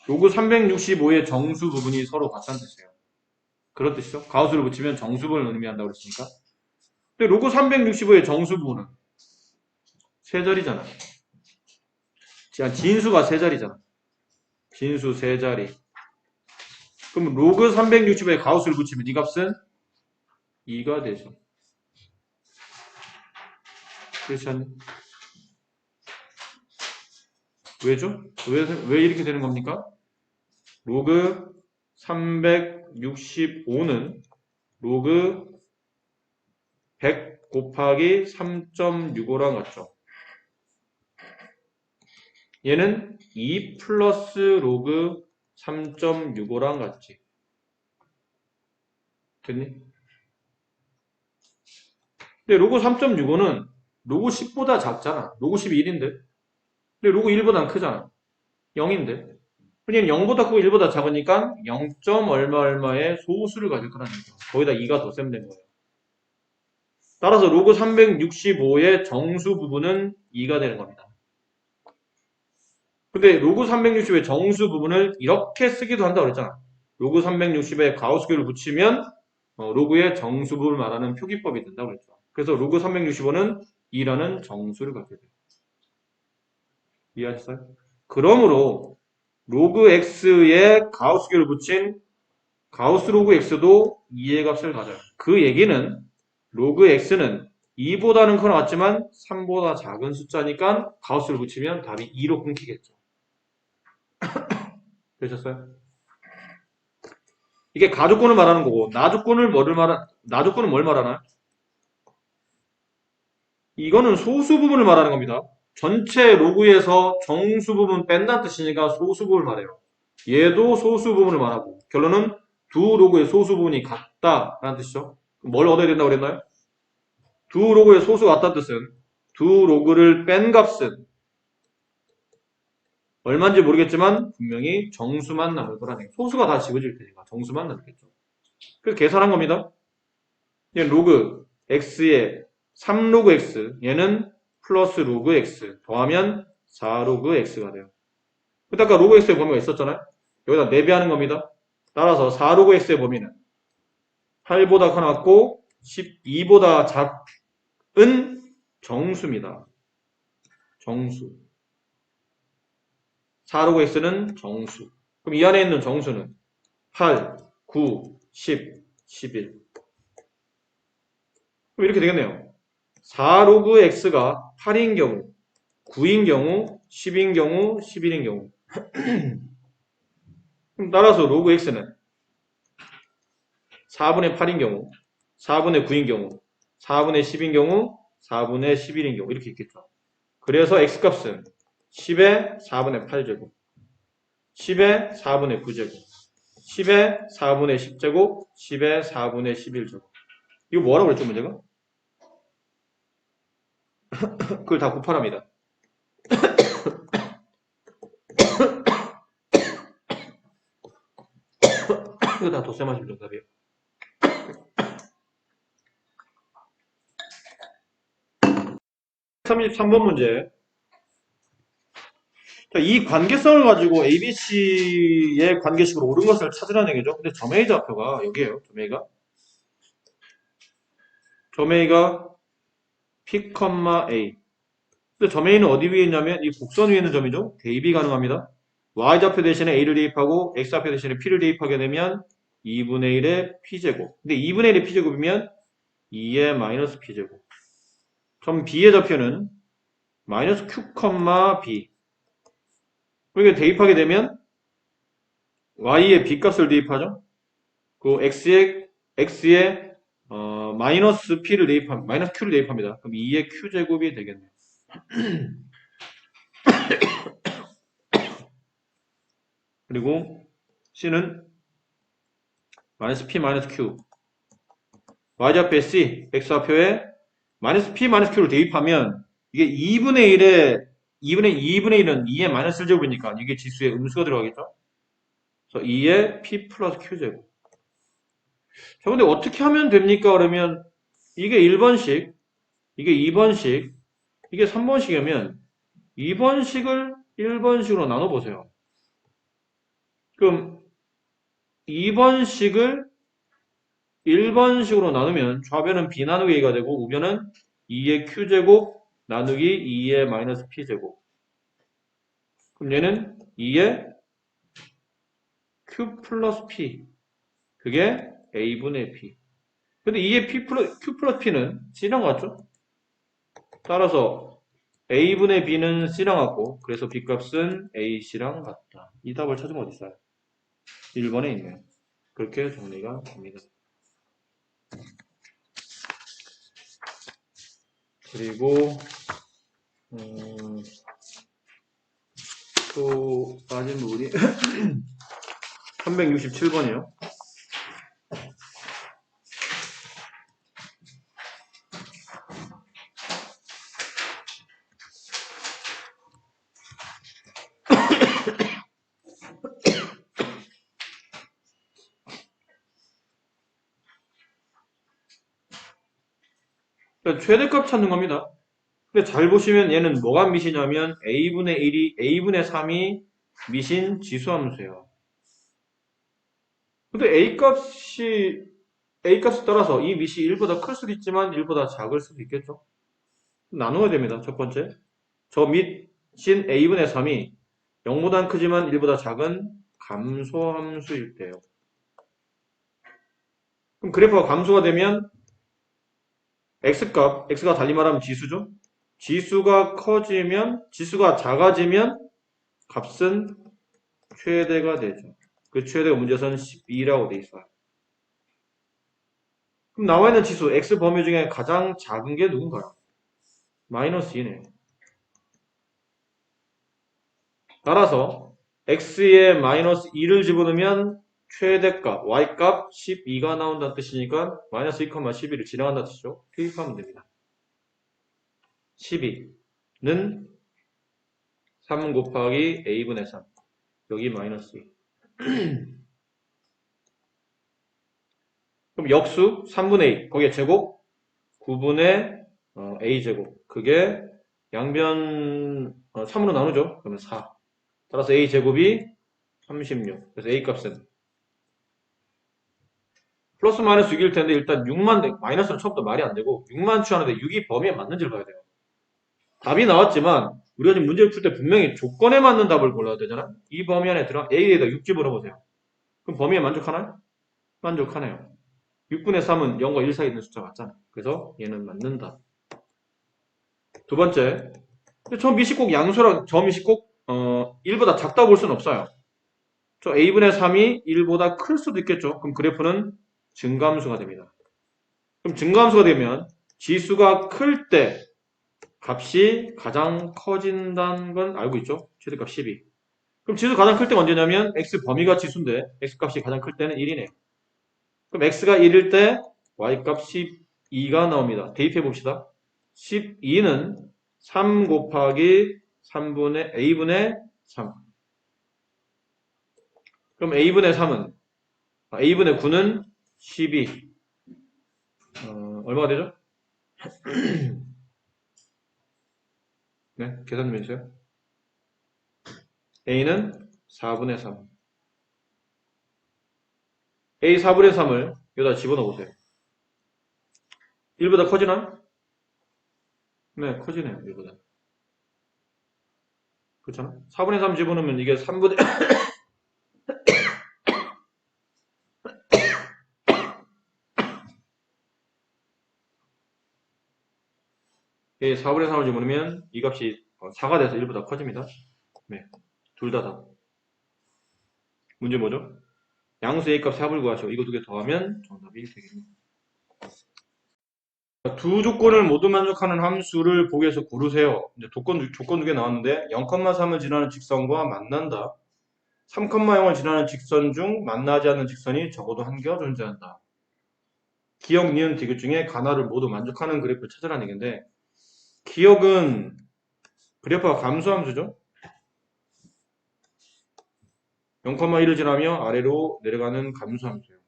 로그 365의 정수 부분이 서로 같다는 뜻이에요. 그런 뜻이죠. 가우스를 붙이면 정수 부분을 의미한다고 그랬으니까. 근데 로그 365의 정수 부분은 세 자리잖아. 진수가 세 자리잖아. 진수 세 자리. 그럼 로그 365에 가우스를 붙이면 이 값은 2가 되죠. 그렇지 않니? 왜죠? 왜 이렇게 되는 겁니까? 로그 365는 로그 100 곱하기 3.65랑 같죠. 얘는 2 플러스 로그 3.65랑 같지. 됐니? 근데 로그 3.65는 로그 10보다 작잖아. 로그 10이 1인데. 근데 로그 1보다는 크잖아. 0인데. 그냥 0보다 크고 1보다 작으니까 0. 얼마 얼마의 소수를 가질 거라는 거죠. 거기다 2가 더 셈된 거예요. 따라서 로그 365의 정수 부분은 2가 되는 겁니다. 근데 로그 360의 정수 부분을 이렇게 쓰기도 한다고 그랬잖아. 로그 360에 가우스교를 붙이면 로그의 정수 부분을 말하는 표기법이 된다고 그랬죠. 그래서 로그 365는 2라는 정수를 갖게 돼요. 이해하셨어요? 그러므로 로그 x에 가우스교를 붙인 가우스 로그 x도 2의 값을 가져요. 그 얘기는 로그 x는 2보다는 커 나왔지만 3보다 작은 숫자니까 가우스를 붙이면 답이 2로 끊기겠죠. 되셨어요? 이게 가조건을 말하는 거고 나조건은 뭘 말하나요? 이거는 소수 부분을 말하는 겁니다. 전체 로그에서 정수 부분 뺀다는 뜻이니까 소수 부분을 말해요. 얘도 소수 부분을 말하고 결론은 두 로그의 소수 부분이 같다라는 뜻이죠. 뭘 얻어야 된다고 그랬나요? 두 로그의 소수가 같다는 뜻은 두 로그를 뺀 값은 얼마인지 모르겠지만 분명히 정수만 남을 거라는 얘기. 소수가 다 집어질 테니까 정수만 남겠죠. 그래서 계산한 겁니다. 얘 로그 x에 3로그 x 얘는 플러스 로그 x 더하면 4로그 x가 돼요. 아까 로그 x의 범위가 있었잖아요. 여기다 내비하는 겁니다. 따라서 4로그 x의 범위는 8보다 커 났고 12보다 작은 정수입니다. 정수. 4로그 x는 정수. 그럼 이 안에 있는 정수는 8, 9, 10, 11. 그럼 이렇게 되겠네요. 4로그 x가 8인 경우, 9인 경우, 10인 경우, 11인 경우. 그럼 따라서 로그 x는 4분의 8인 경우, 4분의 9인 경우, 4분의 10인 경우, 4분의 11인 경우 이렇게 있겠죠. 그래서 x값은 10의 4분의 8제곱, 10의 4분의 9제곱, 10의 4분의 10제곱, 10의 4분의 11제곱. 이거 뭐라고 그랬죠, 문제가? 그걸 다 곱하랍니다. 이거 다 덧셈하시면 정답이에요. 33번 문제. 자, 이 관계성을 가지고 ABC의 관계식으로 옳은 것을 찾으라는 얘기죠. 근데 점A 좌표가 여기에요. 점A가 P, A. 근데 점A는 어디 위에 있냐면 이 곡선 위에 있는 점이죠. 대입이 가능합니다. Y좌표 대신에 A를 대입하고 X좌표 대신에 P를 대입하게 되면 2분의 1의 p제곱. 근데 2분의 1의 p제곱이면 2의 마이너스 p제곱. 점 B의 좌표는 마이너스 q, b. 그러니까 대입하게 되면 y의 b 값을 대입하죠. 그 x의 마이너스 p를 마이너스 q를 대입합니다. 그럼 2의 q제곱이 되겠네요. 그리고 c는 마이너스 p 마이너스 q. y좌표에 c, x좌표에 마이너스 p 마이너스 q를 대입하면 이게 2분의 1은 2의 마이너스 1제곱이니까 이게 지수에 음수가 들어가겠죠? 그래서 2의 p 플러스 q제곱. 자, 근데 어떻게 하면 됩니까? 그러면 이게 1번식, 이게 2번식, 이게 3번식이면 2번식을 1번식으로 나눠보세요. 그럼 2번식을 1번식으로 나누면 좌변은 b 나누기 a가 되고 우변은 2의 q제곱 나누기 2의 마이너스 p제곱. 그럼 얘는 2의 q 플러스 p. 그게 a분의 p. 근데 2의 q 플러스 p는 c랑 같죠? 따라서 a분의 b는 c랑 같고 그래서 b값은 ac랑 같다. 이 답을 찾으면 어디 있어요? 1번에 있네요. 그렇게 정리가 됩니다. 그리고 또 빠진 부분이 367번이요. 최대값 찾는 겁니다. 근데 잘 보시면 얘는 뭐가 미시냐면 a분의 1이 a분의 3이 미신 지수함수예요. 근데 a값에 따라서 이 미시 1보다 클 수도 있지만 1보다 작을 수도 있겠죠. 나누어야 됩니다. 첫 번째. 저 밑신 a분의 3이 0보다는 크지만 1보다 작은 감소함수일 때요. 그럼 그래프가 감소가 되면 x가 달리 말하면 지수죠. 지수가 작아지면 값은 최대가 되죠. 그 최대가 문제선 12라고 돼 있어요. 그럼 나와 있는 지수 x 범위 중에 가장 작은 게 누군가요? 마이너스 2네요. 따라서 x에 마이너스 2를 집어넣으면 최대값 y값 12가 나온다는 뜻이니까 마이너스 2, 12를 지나간다는 뜻이죠. 투입하면 됩니다. 12는 3 곱하기 a분의 3 여기 마이너스 2. 그럼 역수 3분의 2 거기에 제곱 9분의 a제곱 그게 양변 3으로 나누죠. 그러면 4. 따라서 a제곱이 36. 그래서 a값은 플러스 마이너스 6일 텐데 일단 6만 마이너스는 처음부터 말이 안 되고 6만 취하는데 6이 범위에 맞는지를 봐야 돼요. 답이 나왔지만 우리가 지금 문제를 풀 때 분명히 조건에 맞는 답을 골라야 되잖아. 이 범위 안에 들어 a에다 6 집어넣어보세요. 그럼 범위에 만족하나요? 만족하네요. 6분의 3은 0과 1 사이에 있는 숫자 맞잖아. 그래서 얘는 맞는다. 두 번째, 저 미시 꼭 양수랑 저 미시 꼭 1보다 작다고 볼 수는 없어요. 저 a분의 3이 1보다 클 수도 있겠죠. 그럼 그래프는 증가함수가 됩니다. 그럼 증가함수가 되면 지수가 클 때 값이 가장 커진다는 건 알고 있죠? 최대값 12. 그럼 지수 가장 클 때가 언제냐면 x 범위가 지수인데 x 값이 가장 클 때는 1이네요. 그럼 x가 1일 때 y값 12가 나옵니다. 대입해 봅시다. 12는 3 곱하기 3분의 a분의 3. 그럼 a분의 3은 a분의 9는 12. 얼마가 되죠? 네, 계산 좀 해주세요. a는 4분의 3. a 4분의 3을 여기다 집어넣어 보세요. 1보다 커지나? 네, 커지네요. 1보다. 그렇잖아? 4분의 3 집어넣으면 이게 3분의 예, 4분의 3을 집어넣으면 이 값이 4가 돼서 1보다 커집니다. 네, 둘 다. 문제 뭐죠? 양수 A값 4을 구하시오. 이거 두 개 더하면 정답이 되겠네요. 두 조건을 모두 만족하는 함수를 보기에서 고르세요. 이제 조건 두 개 나왔는데 0,3을 지나는 직선과 만난다. 3,0을 지나는 직선 중 만나지 않는 직선이 적어도 한 개가 존재한다. 기억, 니은, 디귿 중에 가나를 모두 만족하는 그래프를 찾으라는 얘기인데 기억은 그래프가 감소함수죠. 0,1을 지나며 아래로 내려가는 감소함수예요.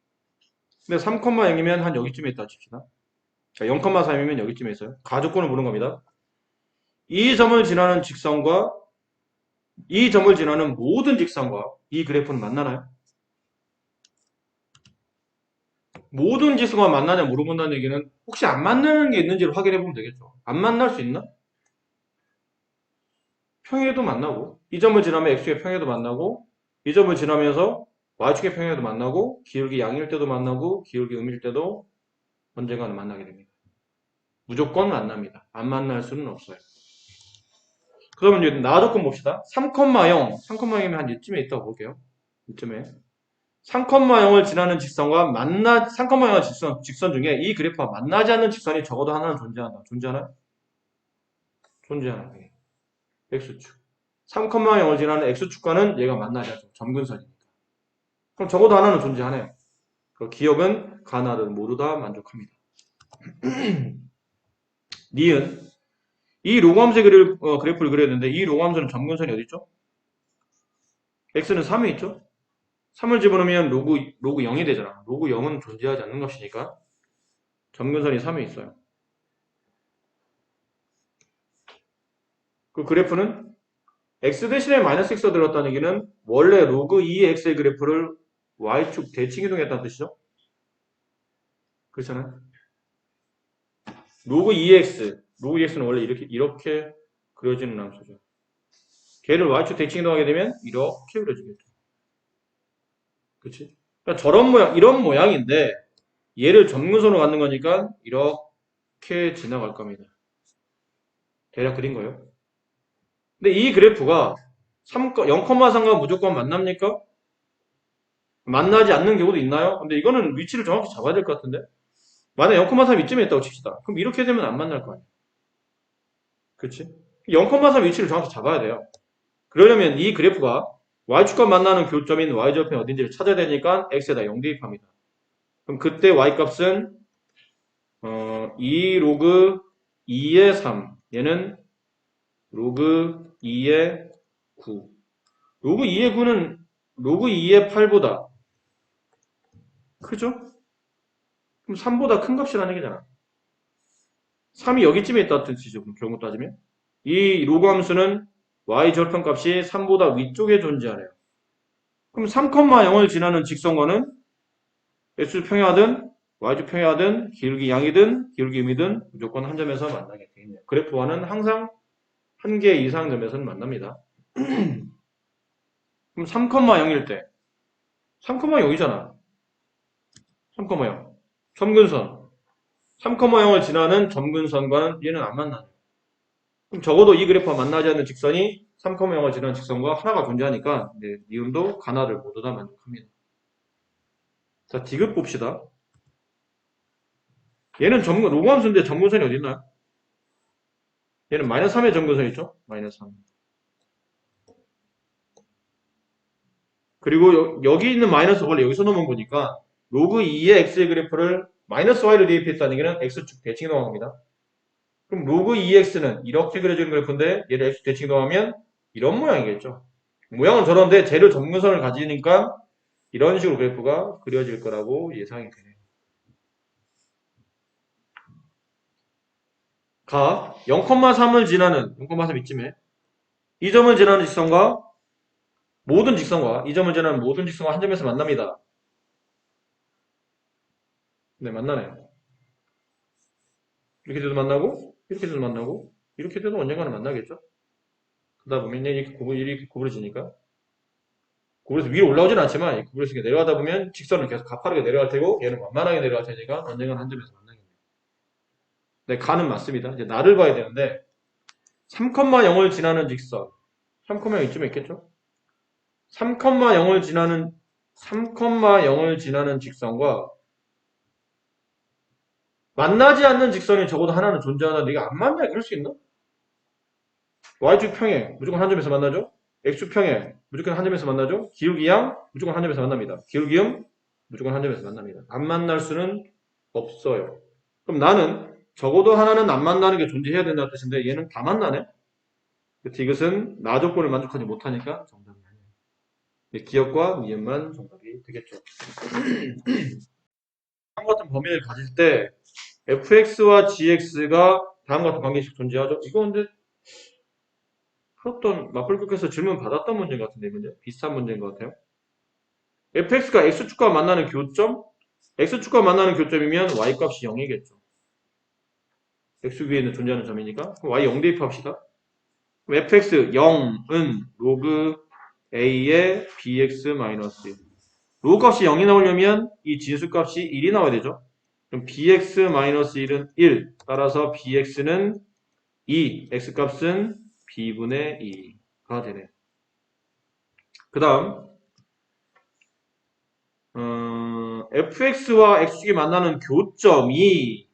근데 3,0이면 한 여기쯤에 있다 칩시다. 자, 0,3이면 여기쯤에 있어요. 가조건을 보는 겁니다. 이 점을 지나는 직선과 이 점을 지나는 모든 직선과 이 그래프는 만나나요? 모든 직선과 만나냐 물어본다는 얘기는 혹시 안 만나는 게 있는지를 확인해 보면 되겠죠. 안 만날 수 있나? 평행에도 만나고 이 점을 지나면 x축의 평행에도 만나고 이 점을 지나면서 y축의 평행에도 만나고 기울기 양일 때도 만나고 기울기 음일 때도 언젠가는 만나게 됩니다. 무조건 만납니다. 안 만날 수는 없어요. 그러면 이제 나 조건 봅시다. 3,0, 3,0이면 한 이쯤에 있다고 볼게요. 이쯤에 3,0을 지나는 직선과 3,0을 직선 중에 이 그래프와 만나지 않는 직선이 적어도 하나는 존재한다. 존재하나요? 존재하나. X축. 3,0을 지나는 X축과는 얘가 만나지 않죠. 점근선이니까. 그럼 적어도 하나는 존재하네요. 그 기억은 가나를 모두 다 만족합니다. 니은 이 로그함수의 그래프를 그렸는데 이 로그함수는 점근선이 어디 있죠? X는 3에 있죠? 3을 집어넣으면 로그 0이 되잖아. 로그 0은 존재하지 않는 값이니까 점근선이 3에 있어요. 그 그래프는 x 대신에 마이너스 x가 들었다는 얘기는 원래 로그 2의 x의 그래프를 y축 대칭 이동했다는 뜻이죠. 그렇잖아요. 로그 2의 x, 로그 2x는 원래 이렇게 그려지는 함수죠. 걔를 y축 대칭 이동하게 되면 이렇게 그려지겠죠. 그렇지? 그러니까 저런 모양, 이런 모양인데 얘를 점근선으로 갖는 거니까 이렇게 지나갈 겁니다. 대략 그린 거예요. 근데 이 그래프가 0,3과 무조건 만납니까? 만나지 않는 경우도 있나요? 근데 이거는 위치를 정확히 잡아야 될 것 같은데? 만약 0,3 이쯤에 있다고 칩시다. 그럼 이렇게 되면 안 만날 거 아니야. 그렇지? 0,3 위치를 정확히 잡아야 돼요. 그러려면 이 그래프가 y축과 만나는 교점인 y절편이 어딘지를 찾아야 되니까 x에다 0 대입합니다. 그럼 그때 y값은 2 로그 2의 3 얘는 로그 2의 9 로그 2의 9는 로그 2의 8보다 크죠? 그럼 3보다 큰 값이라는 얘기잖아. 3이 여기쯤에 있다는 뜻이죠. 그럼 경우 따지면. 이 로그 함수는 y 절편값이 3보다 위쪽에 존재하래요. 그럼 3,0을 지나는 직선과는 x축 평행하든 y축 평행하든 기울기 양이든 기울기 음이든 무조건 한 점에서 만나게 되겠네요. 그래프와는 항상 한 개 이상 점에서는 만납니다. 그럼 3,0일 때 3,0이잖아. 3,0 점근선 3,0을 지나는 점근선과는 얘는 안 만나요. 그럼 적어도 이 그래프와 만나지 않는 직선이 3,0을 지나는 직선과 하나가 존재하니까 니은도 가나를 모두 다 만족합니다. 자, 디귿 봅시다. 얘는 로그함수인데 점근선이 어디 있나요? 얘는 마이너스 3의 점근선이 있죠? 마이너스 3. 그리고 여기 있는 마이너스 원래 여기서 넘은 거니까 로그 2의 x의 그래프를 마이너스 y를 대입했다는 얘기는 x축 대칭 이동합니다. 그럼 로그 2x는 이렇게 그려지는 그래프인데 얘를 x 대칭 이동하면 이런 모양이겠죠. 모양은 저런데 쟤를 점근선을 가지니까 이런 식으로 그래프가 그려질 거라고 예상이 되네요. 가 0,3을 지나는 0,3 이쯤에 이 점을 지나는 직선과 모든 직선과 이 점을 지나는 모든 직선과 한 점에서 만납니다. 네, 만나네요. 이렇게 돼도 만나고 이렇게 돼도 만나고 이렇게 돼도 언젠가는 만나겠죠. 그러다 보면 이렇게 구부러지니까 구부려서 위로 올라오진 않지만 구부려서 내려가다 보면 직선은 계속 가파르게 내려갈 테고 얘는 완만하게 내려갈 테니까 언젠가는 한 점에서 만나겠네요. 네, 가는 맞습니다. 이제 나를 봐야 되는데 3,0을 지나는 직선 3,0 이쯤에 있겠죠? 3,0을 지나는 3,0을 지나는 직선과 만나지 않는 직선이 적어도 하나는 존재하는데 이게 안 만나 그럴 수 있나? y축 평행 무조건 한 점에서 만나죠? x축 평행 무조건 한 점에서 만나죠? 기울기양 무조건 한 점에서 만납니다. 기울기음 무조건 한 점에서 만납니다. 안 만날 수는 없어요. 그럼 나는 적어도 하나는 안 만나는 게 존재해야 된다는 뜻인데 얘는 다 만나네? 이것은 나 조건을 만족하지 못하니까 정답이 아니에요. 기억과 니은만 정답이 되겠죠. 다음 같은 범위를 가질 때 fx와 gx가 다음 같은 관계식 존재하죠? 이거 근데 풀었던 마플국에서 질문 받았던 문제 같은데 이 문제 비슷한 문제인 것 같아요. fx가 x축과 만나는 교점 x축과 만나는 교점이면 y값이 0이겠죠. x 위에는 존재하는 점이니까 그럼 y 0 대입합시다. 그럼 fx 0은 로그 a의 bx 마이너스 1 로그 값이 0이 나오려면 이 진수 값이 1이 나와야 되죠. 그럼 bx 마이너스 1은 1 따라서 bx는 2 x값은 b분의 2가 되네. 그 다음 fx와 x축이 만나는 교점이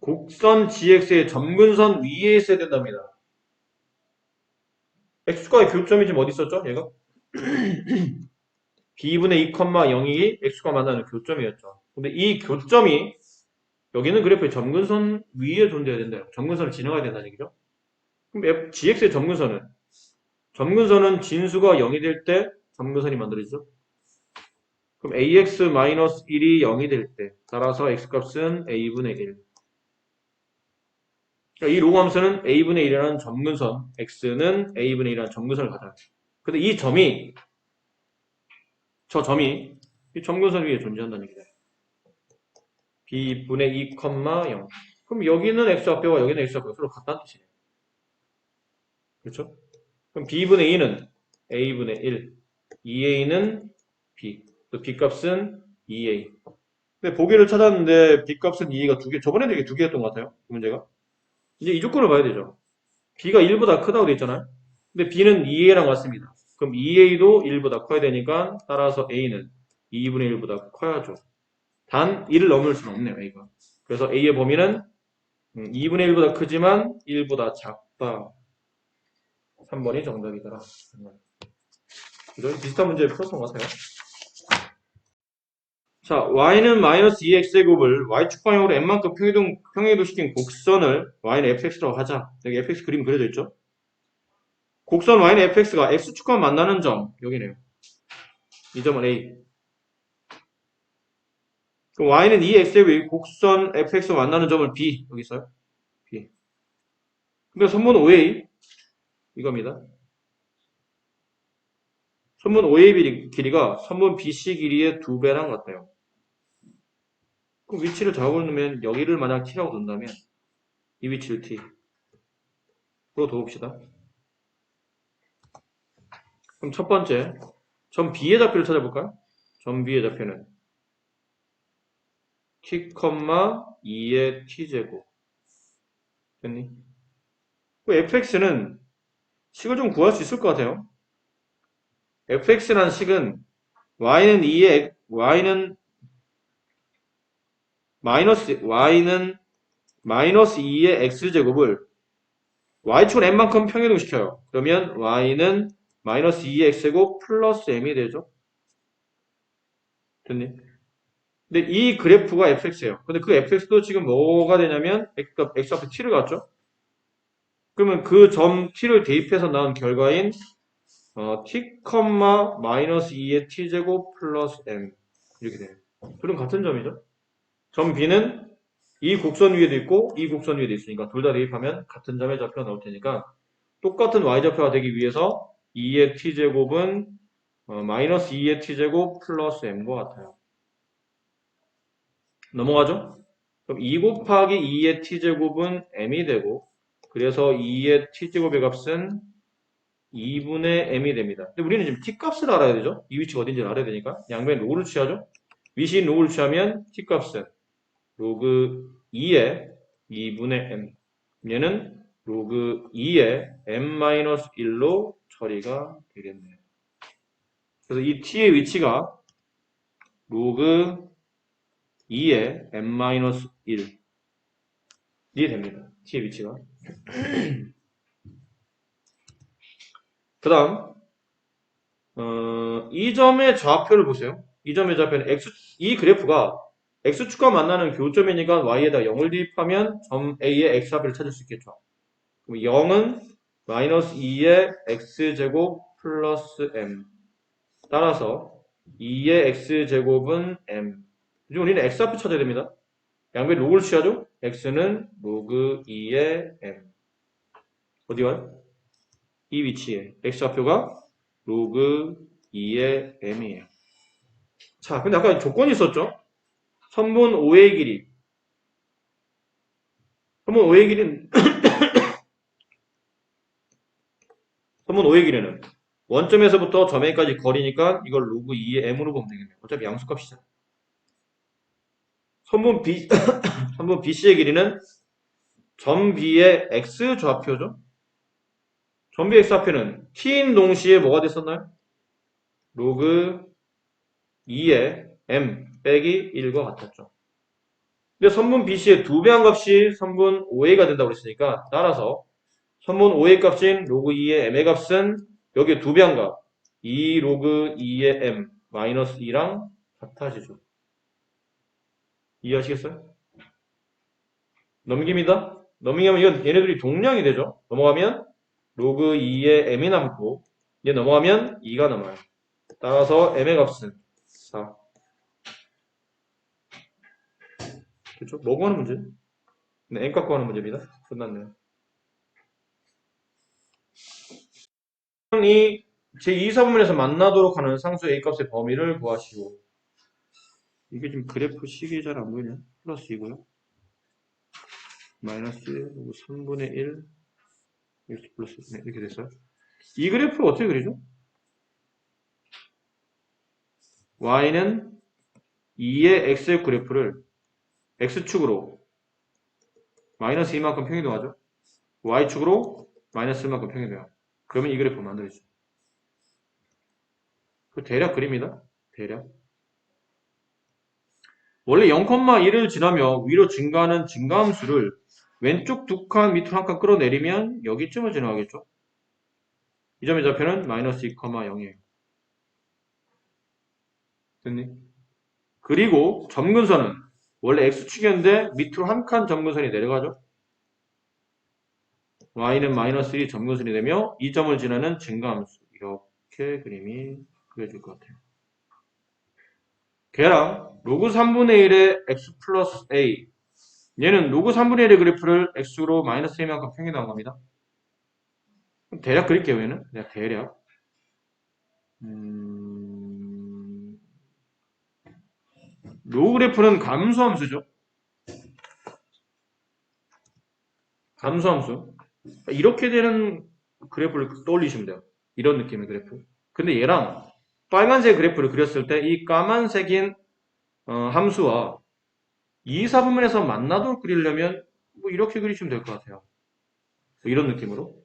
곡선 gx의 점근선 위에 있어야 된답니다. x축과의 교점이 지금 어디 있었죠? 얘가? b분의 2, 0이 x축과 만나는 교점이었죠. 근데 이 교점이 여기는 그래프의 점근선 위에 존재해야 된대요. 점근선을 지나가야 된다는 얘기죠. 그럼 gx의 점근선은 진수가 0이 될 때 점근선이 만들어지죠. 그럼 ax-1이 0이 될 때 따라서 x값은 a분의 1. 그러니까 이 로그 함수는 a분의 1이라는 점근선, x는 a분의 1이라는 점근선을 가져요. 근데 이 점이 이 점근선 위에 존재한다는 얘기다. b분의 2, 0. 그럼 여기는 x좌표와 여기는 x좌표가 서로 같다는 뜻이에요. 그렇죠? 그럼 b분의 2는 a분의 1, 2a는 b, 또 b값은 2a. 근데 보기를 찾았는데 b값은 2a가 두 개, 저번에도 이게 두 개였던 것 같아요. 이 문제가. 이제 이 조건을 봐야 되죠. b가 1보다 크다고 돼 있잖아요. 근데 b는 2a랑 같습니다. 그럼 2a도 1보다 커야 되니까 따라서 a는 2분의 1보다 커야죠. 단 1을 넘을 수는 없네요. a가. 그래서 a의 범위는 2분의 1보다 크지만 1보다 작다. 3번이 정답이더라. 그죠? 비슷한 문제 풀었던 것 같아요. 자, y는 마이너스 2x제곱을 y축 방향으로 n만큼 평행이동시킨 곡선을 y는 fx라고 하자. 여기 fx 그림 그려져 있죠? 곡선 y는 fx가 x축과 만나는 점, 여기네요. 이 점은 a. 그럼 y는 2x제곱이 곡선 fx와 만나는 점을 b, 여기 있어요. b. 근데 선분 OA, 이겁니다. 선분 OA 길이가 선분 BC 길이의 2배랑 같아요. 그럼 위치를 잡아놓으면 여기를 만약 t라고 둔다면 이 위치를 t. 로 둬봅시다. 그럼 첫 번째, 점 B의 좌표를 찾아볼까요? 점 B의 좌표는 t, 2의 t제곱. 됐니? 그 fx는 식을 좀 구할 수 있을 것 같아요. fx라는 식은 y는 마이너스 2의 x제곱을 y축은 n만큼 평행이동시켜요. 그러면 y는 마이너스 2의 x제곱 플러스 m이 되죠. 됐니? 근데 이 그래프가 fx예요. 근데 그 fx도 지금 뭐가 되냐면 x 앞에 t를 갖죠. 그러면 그 점 t를 대입해서 나온 결과인 t, 마이너스 2의 t제곱 플러스 m 이렇게 돼요. 둘은 같은 점이죠. 점 B는 이 곡선 위에도 있고 이 곡선 위에도 있으니까 둘 다 대입하면 같은 점의 좌표가 나올 테니까 똑같은 y좌표가 되기 위해서 2의 t제곱은 마이너스 2의 t제곱 플러스 m과 같아요. 넘어가죠? 그럼 2 곱하기 2의 t제곱은 m이 되고 그래서 2의 t제곱의 값은 2분의 m이 됩니다. 근데 우리는 지금 t값을 알아야 되죠? 이 위치가 어딘지 알아야 되니까 양변에 로그를 취하죠? 위시인 로그를 취하면 t값은 로그 2의 2분의 m. 얘는 로그 2의 m-1로 처리가 되겠네요. 그래서 이 t의 위치가 로그 2의 m-1 이해됩니다. t의 위치가. 그 다음 이 점의 좌표를 보세요. 이 점의 좌표는 이 그래프가 x축과 만나는 교점이니까 y에다 0을 대입하면 점 A의 x좌표를 찾을 수 있겠죠. 그럼 0은 마이너스 2의 x제곱 플러스 m. 따라서 2의 x제곱은 m. 이제 우리는 x좌표 찾아야 됩니다. 양변 로그를 취하죠? x는 로그 2의 m. 어디 가요? 이 위치에 x좌표가 로그 2의 m이에요. 자, 근데 아까 조건이 있었죠? 선분 5의 길이. 선분 5의 길이는 선분 5의 길이는 원점에서부터 점 A까지 거리니까 이걸 로그 2의 m으로 보면 되겠네요. 어차피 양수값이잖아. 선분 B 선분 BC의 길이는 점 B의 x 좌표죠. 점 B x 좌표는 t인 동시에 뭐가 됐었나요? 로그 2의 m 빼기 1과 같았죠. 근데 선분 BC의 2배 한 값이 선분 OA가 된다고 그랬으니까 따라서 선분 OA 값인 로그 2의 m의 값은 여기에 2배 한 값, 2 로그 2의 m 마이너스 2랑 같아지죠. 이해하시겠어요? 넘깁니다. 넘기면 이건 얘네들이 동량이 되죠. 넘어가면 로그 2의 m이 남고 얘 넘어가면 2가 남아요. 따라서 m의 값은 4. 그렇죠? 뭐 구하는 문제? 네, m 값 구하는 문제입니다. 끝났네요. 이 제2사분면에서 만나도록 하는 상수 A값의 범위를 구하시오. 이게 지금 그래프 식이 잘 안 보이네. 플러스 2고요. 마이너스 3분의 1 x 플러스 네, 이렇게 됐어요. 이 그래프를 어떻게 그리죠? y는 2의 x의 그래프를 x축으로 마이너스 2만큼 평이동하죠. y축으로 마이너스 1만큼 평이동해요. 그러면 이 그래프 만들어지죠. 그 대략 그립니다. 대략. 원래 0,1을 지나며 위로 증가하는 증가함수를 왼쪽 두 칸 밑으로 한 칸 끌어내리면 여기쯤을 지나가겠죠. 이 점의 좌표는 마이너스 2,0이에요. 됐니? 그리고 점근선은 원래 x축이었는데 밑으로 한 칸 점근선이 내려가죠. y는 마이너스 1이 점근선이 되며 이 점을 지나는 증가함수. 이렇게 그림이 그려질 것 같아요. 걔랑 로그 3분의 1의 x 플러스 a. 얘는 로그 3분의 1의 그래프를 x로 마이너스 1만큼 평균한 겁니다. 대략 그릴게요, 얘는. 그냥 대략. 로그 그래프는 감소함수죠. 감소함수. 이렇게 되는 그래프를 떠올리시면 돼요. 이런 느낌의 그래프. 근데 얘랑 빨간색 그래프를 그렸을 때 이 까만색인 함수와 2, 4분면에서 만나도록 그리려면 뭐 이렇게 그리시면 될 것 같아요. 이런 느낌으로.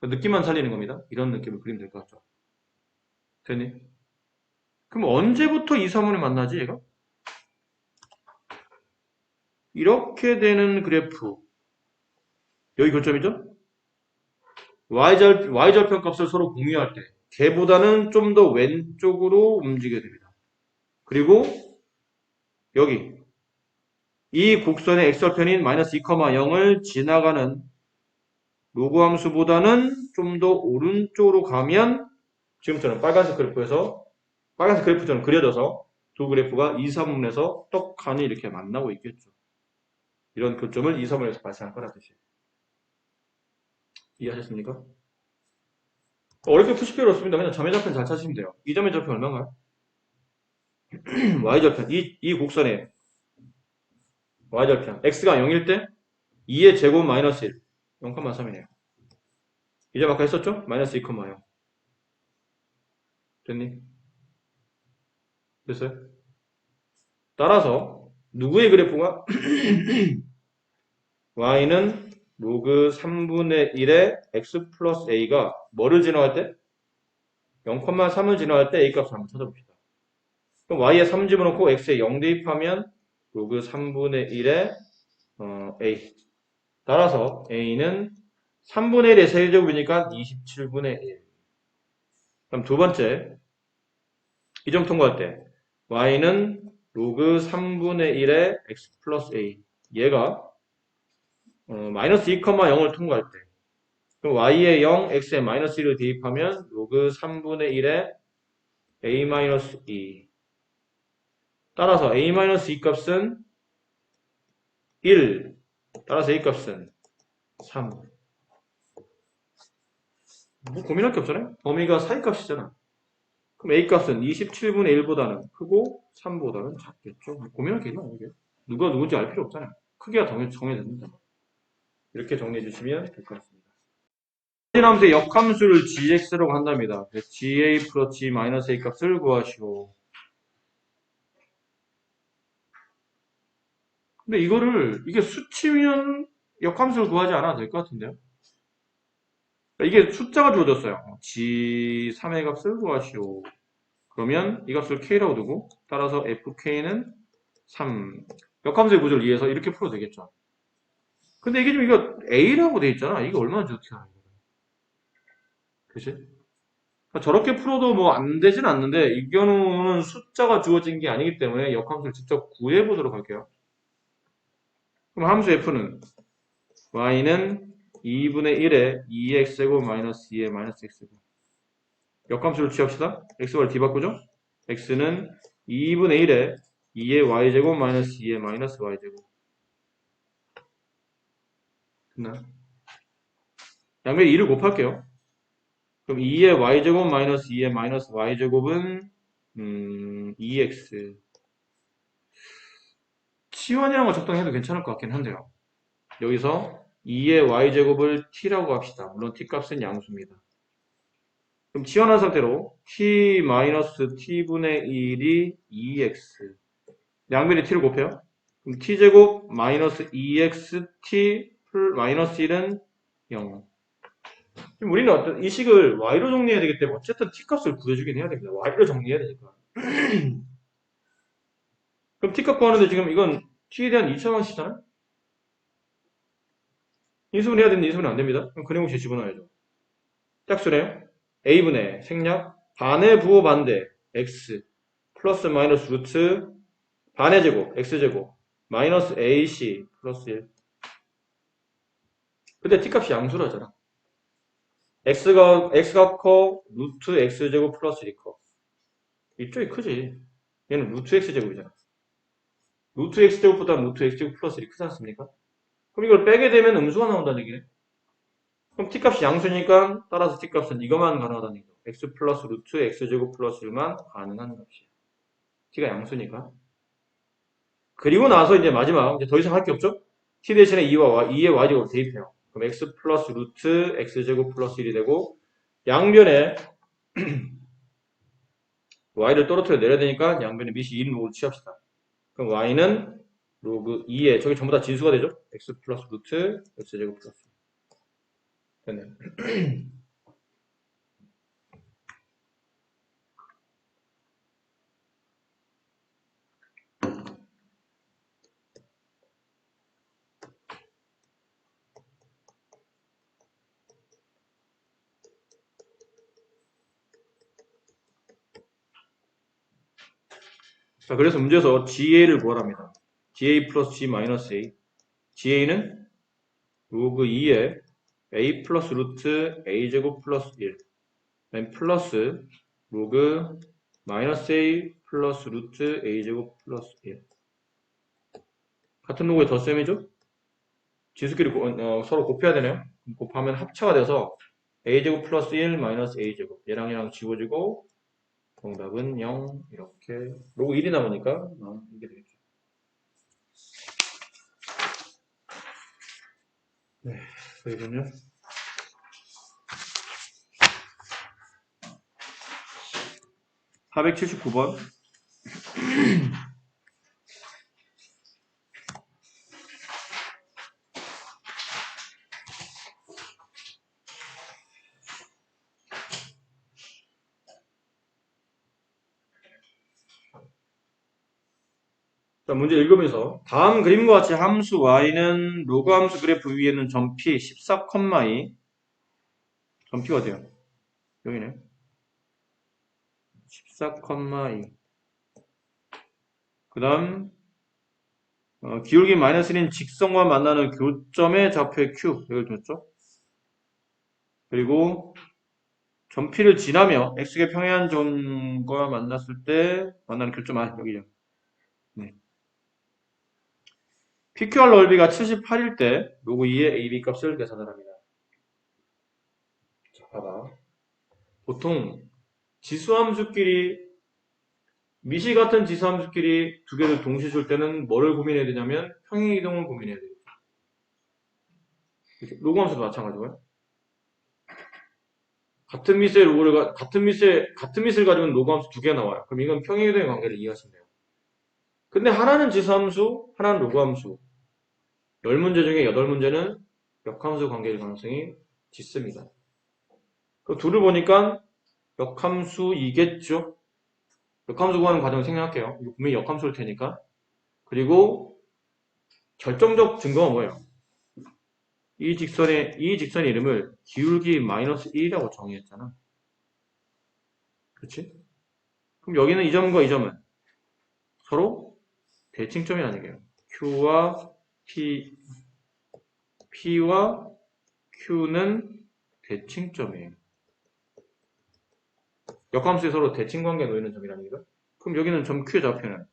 느낌만 살리는 겁니다. 이런 느낌으로 그리면 될 것 같죠. 됐니? 그럼 언제부터 2, 3분에 만나지 얘가? 이렇게 되는 그래프. 여기 교점이죠? y절편 값을 서로 공유할 때 걔보다는 좀 더 왼쪽으로 움직여야 됩니다. 그리고 여기 이 곡선의 x절편인 마이너스 2,0을 지나가는 로그 함수보다는 좀 더 오른쪽으로 가면 지금처럼 빨간색 그래프처럼 그려져서 두 그래프가 2, 3분에서 떡하니 이렇게 만나고 있겠죠. 이런 교점을 2, 3분에서 발생할 거라 뜻이에요. 이해하셨습니까? 어렵게 푸실 필요 없습니다. 그냥 점의 좌표는 잘 찾으시면 돼요. 이 점의 좌표 얼마인가요? y절편. 이 곡선의 y절편. x가 0일 때 2의 제곱 마이너스 1. 0,3이네요. 이제 아까 했었죠? 마이너스 2,0. 됐니? 됐어요? 따라서 누구의 그래프가 y는 로그 3분의 1의 x 플러스 a가 뭐를 지나갈 때? 0,3을 지나갈 때 a 값을 한번 찾아봅시다. 그럼 y에 3 집어넣고 x에 0 대입하면 로그 3분의 1의 a. 따라서 a는 3분의 1의 세제곱이니까 27분의 1. 그럼 두 번째, 이 점 통과할 때 y는 로그 3분의 1의 x 플러스 a. 얘가 마이너스 2,0을 통과할 때 그럼 y에 0, x에 마이너스 1을 대입하면 로그 3분의 1의 a 마이너스 2. 따라서 a 마이너스 2 값은 1. 따라서 a 값은 3. 뭐 고민할 게 없잖아요. 범위가 사이값이잖아. 그럼 a 값은 27분의 1보다는 크고 3보다는 작겠죠. 뭐 고민할 게 있나 이게? 누가 누군지 알 필요 없잖아요. 크기가 정해집니다. 이렇게 정리해 주시면 될 것 같습니다. 함수의 역함수를 gx라고 한답니다. ga 플러스 g 마이너스 a 값을 구하시오. 근데 이게 수치면 역함수를 구하지 않아도 될 것 같은데요. 이게 숫자가 주어졌어요. g3의 값을 구하시오. 그러면 이 값을 k라고 두고 따라서 fk는 3. 역함수의 구조를 이해해서 이렇게 풀어도 되겠죠. 근데 이게 지금 이거 a라고 돼 있잖아. 이게 얼마나 어떻게 하는 거야? 그치? 그러니까 저렇게 풀어도 뭐 안 되진 않는데 이 경우는 숫자가 주어진 게 아니기 때문에 역함수를 직접 구해 보도록 할게요. 그럼 함수 f는 y는 2분의 1에 2x제곱 마이너스 2의 마이너스 x제곱. 역함수를 취합시다. x를 뒤바꾸죠? x는 2분의 1에 2의 y제곱 마이너스 2의 마이너스 y제곱. 됐나요? 양면에 2를 곱할게요. 그럼 2의 y제곱 마이너스 2의 마이너스 y제곱은 2x. 치환이라는 거 적당해도 괜찮을 것 같긴 한데요. 여기서 2의 y제곱을 t라고 합시다. 물론 t값은 양수입니다. 그럼 치환한 상태로 t-t분의 1이 2x. 양면에 t를 곱해요. 그럼 t제곱 마이너스 2xt 마이너스 1은 0. 지금 우리는 어떤 이 식을 y로 정리해야 되기 때문에 어쨌든 t값을 구해주긴 해야 됩니다. y로 정리해야 되니까. 그럼 t값 구하는데 지금 이건 t에 대한 2차 방식이잖아요? 인수분 해야 되는데 인수분이 안 됩니다. 그럼 근해공식 집어넣어야죠. 짝수래요. a분의 생략 반의 부호 반대 x 플러스 마이너스 루트 반의 제곱 x제곱 마이너스 ac 플러스 1. 근데 t값이 양수라잖아. x가 커 루트 x제곱 플러스 1이 커. 이쪽이 크지. 얘는 루트 x제곱이잖아. 루트 x제곱보다 루트 x제곱 플러스 1이 크지 않습니까? 그럼 이걸 빼게 되면 음수가 나온다는 얘기네. 그럼 t값이 양수니까 따라서 t값은 이것만 가능하다는 얘기죠. x 플러스 루트 x제곱 플러스 1만 가능한 값이에요. t가 양수니까. 그리고 나서 이제 마지막 이제 더 이상 할 게 없죠? t 대신에 2의 y제곱 대입해요. 그럼 x 플러스 루트 x제곱 플러스 1이 되고 양변에 y를 떨어뜨려 내려야 되니까 양변에 밑이 1인 로그를 취합시다. 그럼 y는 로그 2에 저게 전부 다 진수가 되죠? x 플러스 루트 x제곱 플러스 1. 됐네요. 자, 그래서 문제에서 GA를 구하랍니다. GA 플러스 G 마이너스 A. GA는 로그 2에 A 플러스 루트 A제곱 플러스 1. 플러스 로그 마이너스 A 플러스 루트 A제곱 플러스 1. 같은 로그의 덧셈이죠? 지수끼리 서로 곱해야 되네요. 곱하면 합차가 돼서 A제곱 플러스 1 마이너스 A제곱. 얘랑 지워지고 정답은 0. 이렇게 로그 1이 남으니까 이게 되겠죠. 네, 그리고요. 479번. 자, 문제 읽으면서 다음 그림과 같이 함수 y는 로그 함수 그래프 위에는 점피 14,2 점피가 어디요? 여기네. 14,2 그 다음 기울기 마이너스 1인 직선과 만나는 교점의 좌표의 q 여기를 줬죠. 그리고 점피를 지나며 x의 평행한 점과 만났을 때 만나는 교점 여기죠. 네. PQR 넓이가 78일 때 로그 2의 AB 값을 계산을 합니다. 자, 봐봐. 보통 지수함수끼리 미시 같은 지수함수끼리 두 개를 동시에 줄 때는 뭐를 고민해야 되냐면 평행이동을 고민해야 돼요. 로그 함수도 마찬가지고요. 같은 미스의 로그를 같은 미스를 가지고 로그 함수 두 개 나와요. 그럼 이건 평행이동의 관계를 이해하시면 돼요. 근데 하나는 지수함수, 하나는 로그 함수. 10문제 중에 8문제는 역함수 관계일 가능성이 짙습니다. 그 둘을 보니까 역함수이겠죠? 역함수 구하는 과정을 생략할게요. 이거 분명히 역함수일 테니까. 그리고 결정적 증거가 뭐예요? 이 직선의 이름을 기울기 마이너스 1이라고 정의했잖아. 그렇지? 그럼 여기는 이 점과 이 점은 서로 대칭점이 아니에요. Q와 P와 Q는 대칭점이에요. 역함수에 서로 대칭관계에 놓이는 점이라는 얘기죠. 그럼 여기는 점 Q의 좌표는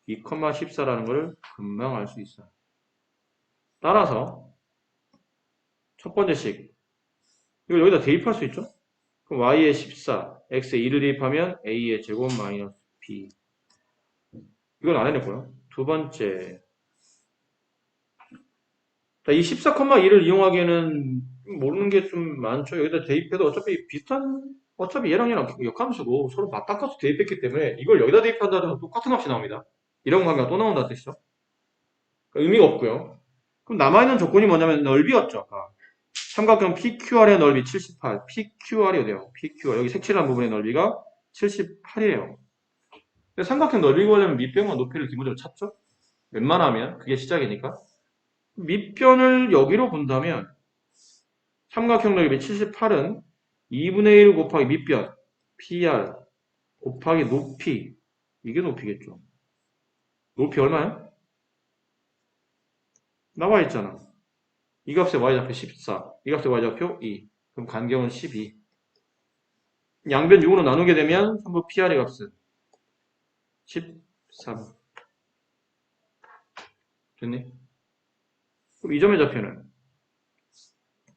2,14라는 것을 금방 알 수 있어요. 따라서 첫 번째식 이걸 여기다 대입할 수 있죠? 그럼 y에 14, x에 2를 대입하면 a의 제곱 마이너스 b 이건 안 해냈고요. 두 번째 이 14,2를 이용하기에는 모르는 게 좀 많죠. 여기다 대입해도 어차피 얘랑 역함수고 서로 맞바꿔서 대입했기 때문에 이걸 여기다 대입한다 해도 똑같은 값이 나옵니다. 이런 관계가 또 나온다는 뜻이죠. 그러니까 의미가 없고요. 그럼 남아있는 조건이 뭐냐면 넓이였죠. 아까. 삼각형 PQR의 넓이 78, PQR이 어디요? PQR 여기 색칠한 부분의 넓이가 78이에요. 삼각형 넓이 구하려면 밑변과 높이를 기본적으로 찾죠? 웬만하면 그게 시작이니까. 밑변을 여기로 본다면 삼각형 넓이 78은 2분의 1 곱하기 밑변 PR 곱하기 높이 이게 높이겠죠. 높이 얼마야? 나와 있잖아. 이 값의 y좌표 14, 이 값의 y좌표 2. 그럼 간격은 12. 양변 6으로 나누게 되면 전부 PR의 값은 13. 됐니? 그럼 이 점의 좌표는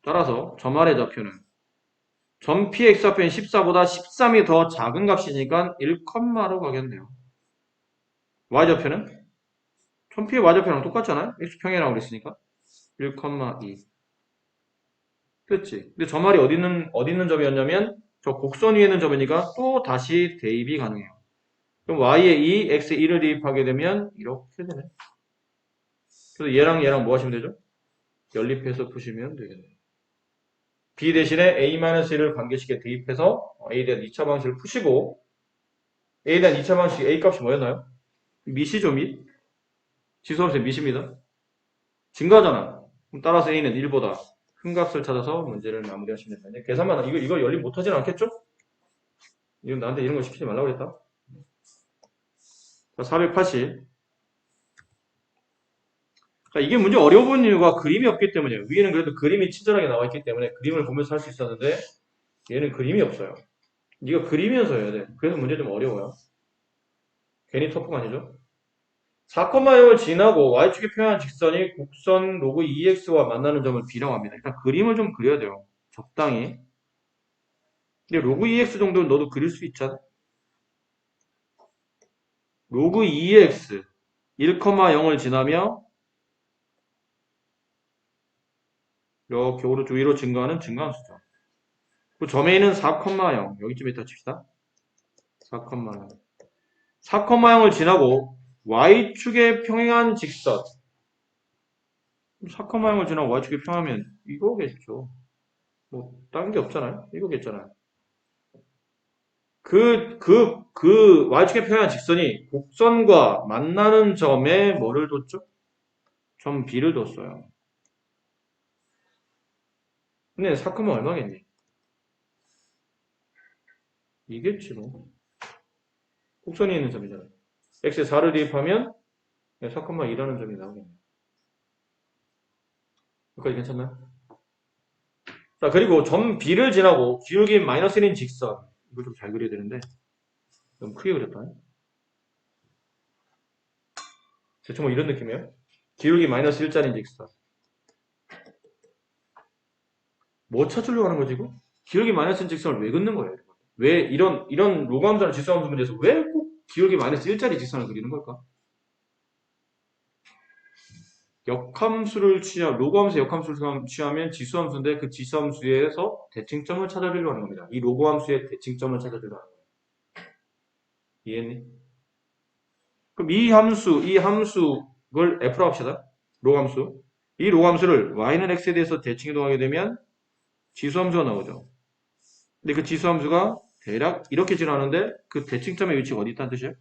따라서 점 R의 좌표는 점 P의 x좌표는 14보다 13이 더 작은 값이니까 1,로 가겠네요. y좌표는 점 P의 y좌표랑 똑같잖아요? x평이라고 그랬으니까 1,2. 그렇지? 근데 점 R이 어디 있는 점이었냐면 저 곡선 위에 있는 점이니까 또 다시 대입이 가능해요. 그럼 y에 2, x에 1을 대입하게 되면 이렇게 되네. 그래서 얘랑 뭐 하시면 되죠? 연립해서 푸시면 되겠네요. b 대신에 a-1을 관계식에 대입해서 a에 대한 2차 방식을 푸시고 a에 대한 2차 방식 a 값이 뭐였나요? 미시죠 미? 지수함수의 미시입니다. 증가하잖아. 그럼 따라서 a는 1보다 큰 값을 찾아서 문제를 마무리하시면 됩니다. 계산만 이거 연립 못하지는 않겠죠? 이건 나한테 이런 거 시키지 말라고 그랬다. 자, 480. 자, 이게 문제 어려워 보이는 이유가 그림이 없기 때문이에요. 위에는 그래도 그림이 친절하게 나와 있기 때문에 그림을 보면서 할 수 있었는데 얘는 그림이 없어요. 네가 그리면서 해야 돼. 그래서 문제 좀 어려워요. 괜히 터프가 아니죠? 4,0을 지나고 y축에 표현한 직선이 곡선 로그 2x와 만나는 점을 b라고 합니다. 일단 그림을 좀 그려야 돼요. 적당히. 근데 로그 2x 정도는 너도 그릴 수 있잖아. 로그 2x 1,0을 지나며 이렇게 오른쪽 위로 증가하는 증가함수죠. 그 점에 있는 4,0 여기쯤에 있다 칩시다. 4,0 4,0을 지나고 y축에 평행한 직선 4,0을 지나고 y축에 평행하면 이거겠죠. 뭐 다른 게 없잖아요. 이거겠잖아요. 그 y축에 평행한 직선이 곡선과 만나는 점에 뭐를 뒀죠? 점 B를 뒀어요. 근데 4, 얼마겠니? 이겠지 뭐. 곡선이 있는 점이잖아. x에 4를 대입하면 4,2라는 점이 나오겠네. 여기까지 괜찮나요? 자, 그리고 점 B를 지나고 기울기 마이너스 1인 직선. 이걸 좀 잘 그려야 되는데 너무 크게 그렸다. 대충 뭐 이런 느낌이에요. 기울기 마이너스 1짜리인 직선. 뭐 찾으려고 하는 거지, 이거? 기울기 마이너스 1 직선을 왜 긋는 거예요? 왜 이런 로그함수나 지수함수 문제에서 왜 꼭 기울기 마이너스 1짜리 직선을 그리는 걸까? 로그함수의 역함수를 취하면 지수함수인데 그 지수함수에서 대칭점을 찾아주려고 하는 겁니다. 이 로그함수의 대칭점을 찾아주려고 하는 거예요. 이해했니? 그럼 이 함수를 f로 합시다. 로그함수. 이 로그함수를 y는 x에 대해서 대칭이동하게 되면 지수함수가 나오죠. 근데 그 지수함수가 대략 이렇게 지나는데 그 대칭점의 위치가 어디 있다는 뜻이에요?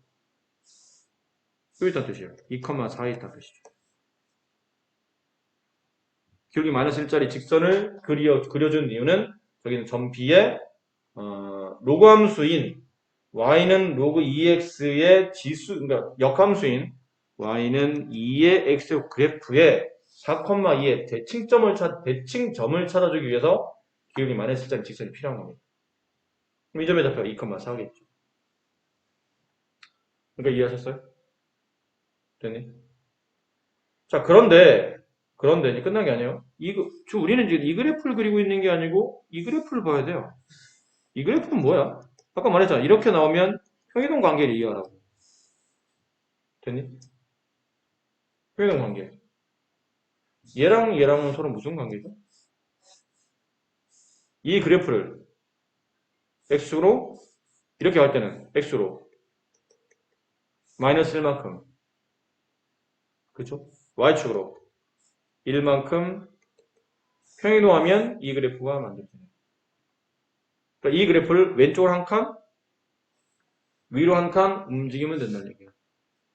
여기 있다는 뜻이에요. 2,4에 있다는 뜻이죠. 기울기 마이너스 1짜리 직선을 그려준 이유는 저기는 점 B에 로그함수인 y는 로그 2x의 그러니까 역함수인 y는 2의 x 그래프에 4,2의 대칭점을 찾아주기 위해서 기울기 마이너스 1짜리 직선이 필요한 겁니다. 그럼 이 점의 좌표가 2,4겠죠. 그러니까 이해하셨어요? 됐니? 자, 그런데 이제 끝난 게 아니에요. 우리는 지금 이 그래프를 그리고 있는 게 아니고 이 그래프를 봐야 돼요. 이 그래프는 뭐야? 아까 말했잖아. 이렇게 나오면 평이동 관계를 이해하라고. 됐니? 평이동 관계. 얘랑은 서로 무슨 관계죠? 이 그래프를 x로 이렇게 할 때는 x로 마이너스 1만큼 그쵸? y축으로 1만큼 평이동하면 이 그래프가 만들어져요. 그러니까 이 그래프를 왼쪽으로 한 칸, 위로 한 칸 움직이면 된다는 얘기예요.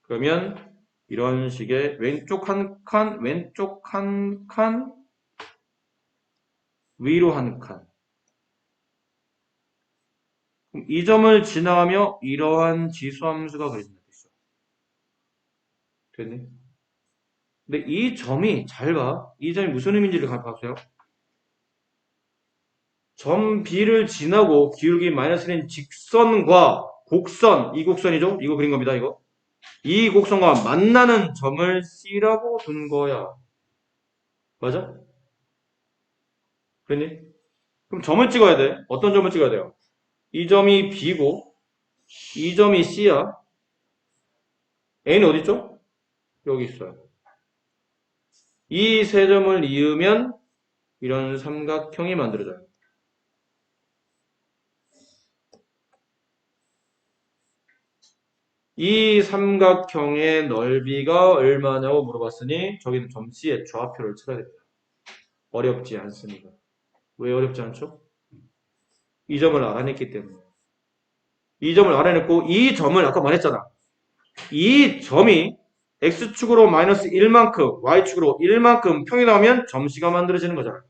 그러면 이런 식의 왼쪽 한 칸, 위로 한 칸. 그럼 이 점을 지나가며 이러한 지수함수가 그려진다. 됐니? 근데 이 점이 잘 봐. 이 점이 무슨 의미인지를 봐보세요. 점 B를 지나고 기울기 마이너스 1인 직선과 곡선, 이 곡선이죠? 이거 그린 겁니다, 이거. 이 곡선과 만나는 점을 C라고 둔 거야. 맞아? 그랬니? 그럼 점을 찍어야 돼. 어떤 점을 찍어야 돼요? 이 점이 B고, 이 점이 C야. A는 어디 있죠? 여기 있어요. 이 세 점을 이으면 이런 삼각형이 만들어져요. 이 삼각형의 넓이가 얼마냐고 물어봤으니 저기는 점 C의 좌표를 찾아야 됩니다. 어렵지 않습니다. 왜 어렵지 않죠? 이 점을 알아냈기 때문에. 이 점을 알아냈고 이 점을 아까 말했잖아. 이 점이 x축으로 마이너스 1만큼 y축으로 1만큼 평이동하면 점 C가 만들어지는 거잖아.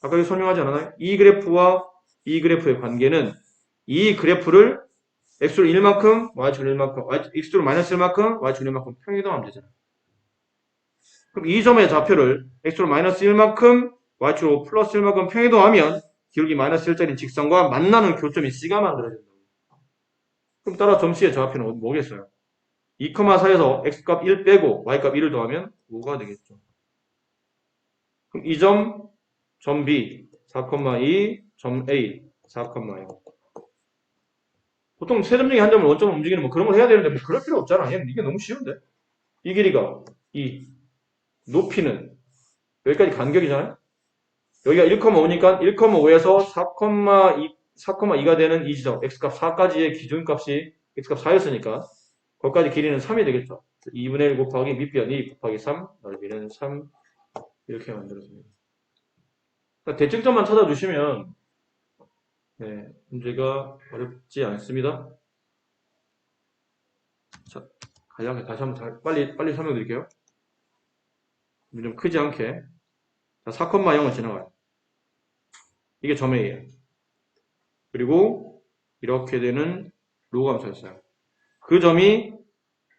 아까 설명하지 않았나요? 이 그래프와 이 그래프의 관계는 이 그래프를 x축으로 1만큼 y축으로 1만큼 x축으로 마이너스 1만큼 y축으로 1만큼 평이동하면 되잖아. 그럼 이 점의 좌표를 x축으로 마이너스 1만큼 y축으로 플러스 1만큼 평이동하면 기울기 마이너스 1짜리 직선과 만나는 교점이 C가 만들어진다. 그럼 따라 점 C의 좌표는 뭐겠어요? 2,4에서 x값 1 빼고 y값 1을 더하면 5가 되겠죠. 그럼 이 점 B 4,2, 점 A 4,0. 보통 세 점 중에 한 점을 원점으로 움직이는 뭐 그런 걸 해야 되는데 뭐 그럴 필요 없잖아. 이게 너무 쉬운데. 이 길이가 2, 높이는 여기까지 간격이잖아요. 여기가 1,5니까 1,5에서 4,2가 되는 이 지점 x값 4까지의 기준값이 x값 4였으니까 거기까지 길이는 3이 되겠죠. 2분의 1 곱하기 밑변 2 곱하기 3 넓이는 3 이렇게 만들어집니다. 그러니까 대칭점만 찾아주시면 네, 문제가 어렵지 않습니다. 자, 간략하게 다시 한번 빨리 설명드릴게요. 좀 크지 않게. 자, 4,0을 지나가요. 이게 점 A예요. 그리고 이렇게 되는 로우 함수였어요. 그 점이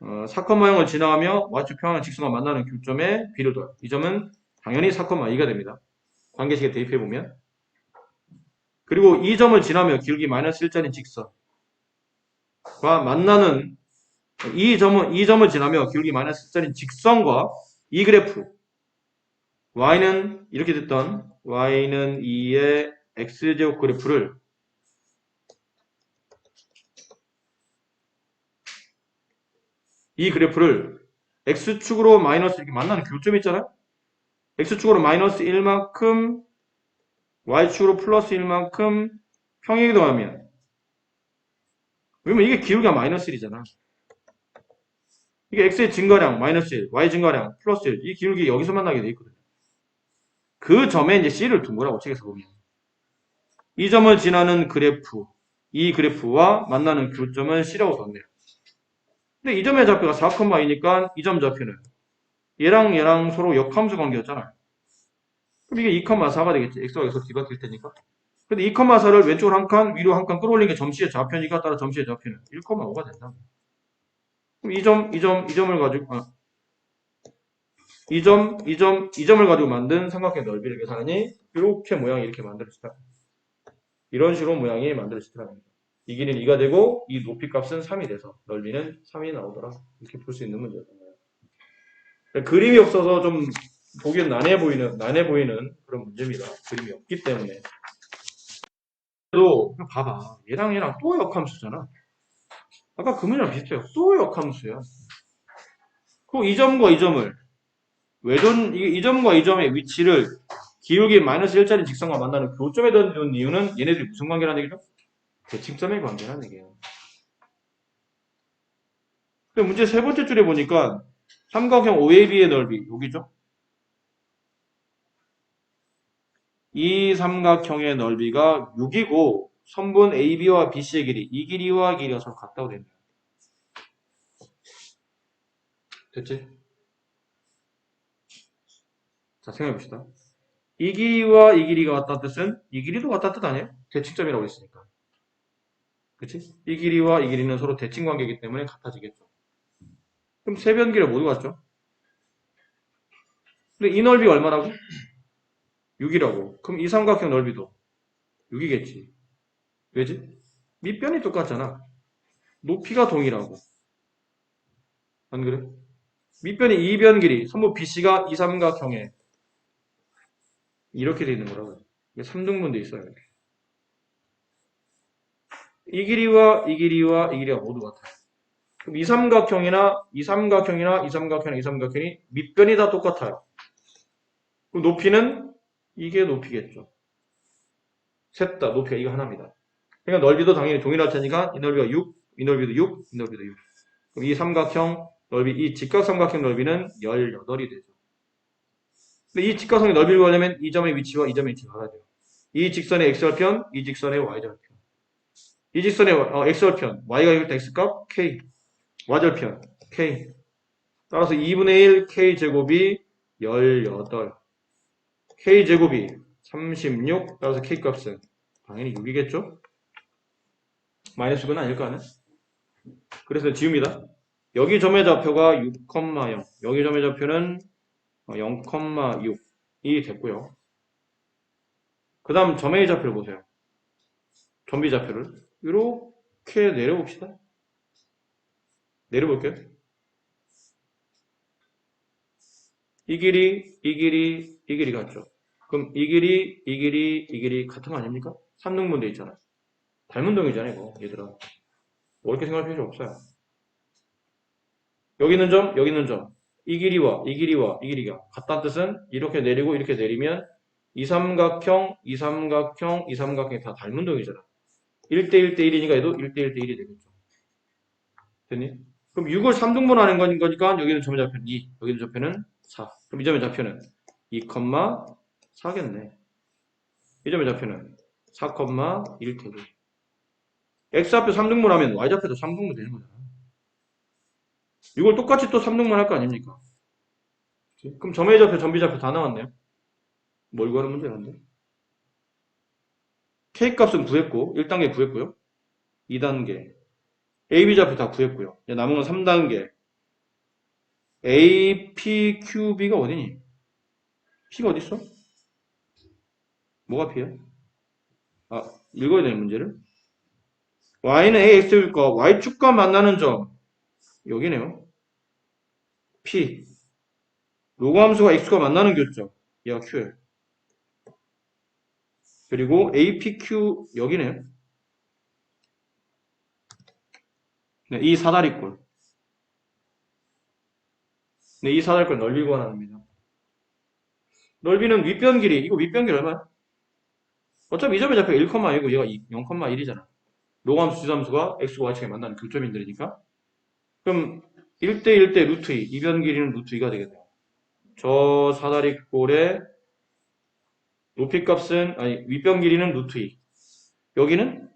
4,0을 지나가며 y축 평행한 직선과 만나는 교점에 B를 둬요. 이 점은 당연히 4,2가 됩니다. 관계식에 대입해보면. 그리고 이 점을 지나며 기울기 마이너스 1짜리 직선과 만나는 이 점을 지나며 기울기 마이너스 1짜리 직선과 이 그래프 y는 이렇게 됐던 y는 2의 x제곱 그래프를 이 그래프를 x축으로 마이너스 이렇게 만나는 교점이 있잖아요. x축으로 마이너스 1만큼 y축으로 플러스 1만큼 평행이 더하면 왜냐면 이게 기울기가 마이너스 1이잖아. 이게 x의 증가량 마이너스 1, y 증가량 플러스 1. 이 기울기 여기서 만나게 돼 있거든요. 그 점에 이제 c를 둔 거라고 책에서 보면. 이 점을 지나는 그래프, 이 그래프와 만나는 교점은 c라고 뒀네요. 근데 이 점의 좌표가 4,2니까 이 점 좌표는 얘랑 서로 역함수 관계였잖아요. 그럼 이게 2,4가 되겠지. x와 여기서 뒤바뀔 테니까. 근데 2,4를 왼쪽으로 한 칸, 위로 한 칸 끌어올린 게 점씨의 좌표니까 따라 점씨의 좌표는 1,5가 된다. 그럼 이 점을 가지고, 이 점을 가지고 만든 삼각형 넓이를 계산하니 이렇게 모양이 이렇게 만들어지다. 이런 식으로 모양이 만들어지더라는 거죠. 이 길이는 2가 되고 이 높이 값은 3이 돼서 넓이는 3이 나오더라. 이렇게 볼 수 있는 문제였던 거예요. 그러니까 그림이 없어서 좀 보기엔 난해 보이는 그런 문제입니다. 그림이 없기 때문에. 또 봐봐. 얘랑 또 역함수잖아. 아까 그 문제랑 비슷해요. 또 역함수야. 그리고 이 점과 이 점을 이 점과 이 점의 위치를 기울기 마이너스 1짜리 직선과 만나는 교점에 둔 이유는 얘네들이 무슨 관계라는 얘기죠? 대칭점의 관계라는 얘기예요. 문제 세 번째 줄에 보니까 삼각형 OAB의 넓이 여기죠? 이 삼각형의 넓이가 6이고 선분 AB와 BC의 길이 이 길이와 길이가 서로 같다고 됩니다. 됐지? 자, 생각해봅시다. 이 길이와 이 길이가 같다는 뜻은 이 길이도 같다는 뜻 아니에요? 대칭점이라고 했으니까. 그치? 이 길이와 이 길이는 서로 대칭 관계이기 때문에 같아지겠죠. 그럼 세 변기를 모두 같죠? 근데 이 넓이가 얼마라고? 6이라고. 그럼 이 삼각형 넓이도 6이겠지. 왜지? 밑변이 똑같잖아. 높이가 동일하고. 안 그래? 밑변이 2변 길이, 선분 BC가 이 삼각형에 이렇게 돼 있는 거라고요. 3등분돼 있어요. 이렇게. 이 길이와 이 길이와 이 길이가 모두 같아요. 그럼 이 삼각형이나 이 삼각형이나 이 삼각형이나 이 삼각형이 밑변이 다 똑같아요. 그럼 높이는 이게 높이겠죠. 셋 다 높이가 이거 하나입니다. 그러니까 넓이도 당연히 동일할 테니까 이 넓이가 6, 이 넓이도 6, 이 넓이도 6. 그럼 이 삼각형 넓이, 이 직각삼각형 넓이는 18이 되죠. 근데 이 직각성의 넓이를 구하려면 이 점의 위치와 이 점의 위치가 같아야 돼요. 이 직선의 x절편, 이 직선의 y절편. 이 직선의 x절편, y가 이럴 때 x값 k, y절편 k. 따라서 2분의 1 k제곱이 18, k제곱이 36, 따라서 k값은 당연히 6이겠죠? 마이너스는 아닐 거 아니야? 그래서 지웁니다. 여기 점의 좌표가 6,0, 여기 점의 좌표는 0,6이 됐고요. 그 다음 점의 좌표를 보세요. 점비 좌표를 이렇게 내려봅시다. 내려볼게요. 이 길이, 이 길이, 이 길이 같죠? 그럼 이 길이, 이 길이, 이 길이 같은 거 아닙니까? 3등분돼 있잖아요. 닮은 동이잖아요, 이거, 얘들아. 어렵게 생각할 필요 없어요. 여기 있는 점, 여기 있는 점. 이 길이와 이 길이와 이 길이가 같다는 뜻은 이렇게 내리고 이렇게 내리면 이 삼각형, 이 삼각형, 이 삼각형이 다 닮은 동이잖아. 1대1 대1이니까 얘도 1대1 대1이 되겠죠. 됐니? 그럼 6을 3등분하는 거니까 여기는 점의 좌표는 2, 여기는 좌표는 4. 그럼 이 점의 좌표는 2,4겠네. 이 점의 좌표는 4,1태도. x좌표 3등분 하면 y좌표도 3등분 되는 거잖아. 이걸 똑같이 또 3등분 할 거 아닙니까? 그럼 점A좌표, 점B좌표 다 나왔네요. 뭘 구하는 문제인데? K값은 구했고, 1단계 구했고요. 2단계. AB좌표 다 구했고요. 이제 남은 건 3단계. APQB가 어디니? P가 어딨어? 뭐가 P야? 아, 읽어야 되는 문제를. Y는 AX일까? Y축과 만나는 점. 여기네요. P. 로그함수가 X과 만나는 교점. 얘가 Q예요. 그리고 APQ 여기네요. 네, 이 사다리꼴. 네, 이 사다리꼴 넓이 구하랍니다. 넓이는 윗변 길이. 이거 윗변 길이 얼마야? 어차피 이 점의 좌표가 1,2고 얘가 0,1이잖아. 로그함수 지수함수가 X과 Y축에 만나는 교점인들이니까. 그럼 1대1대 루트 2. 이변 길이는 루트 2가 되겠네요. 저 사다리꼴의 높이 값은, 아니, 윗변 길이는 루트 2. 여기는?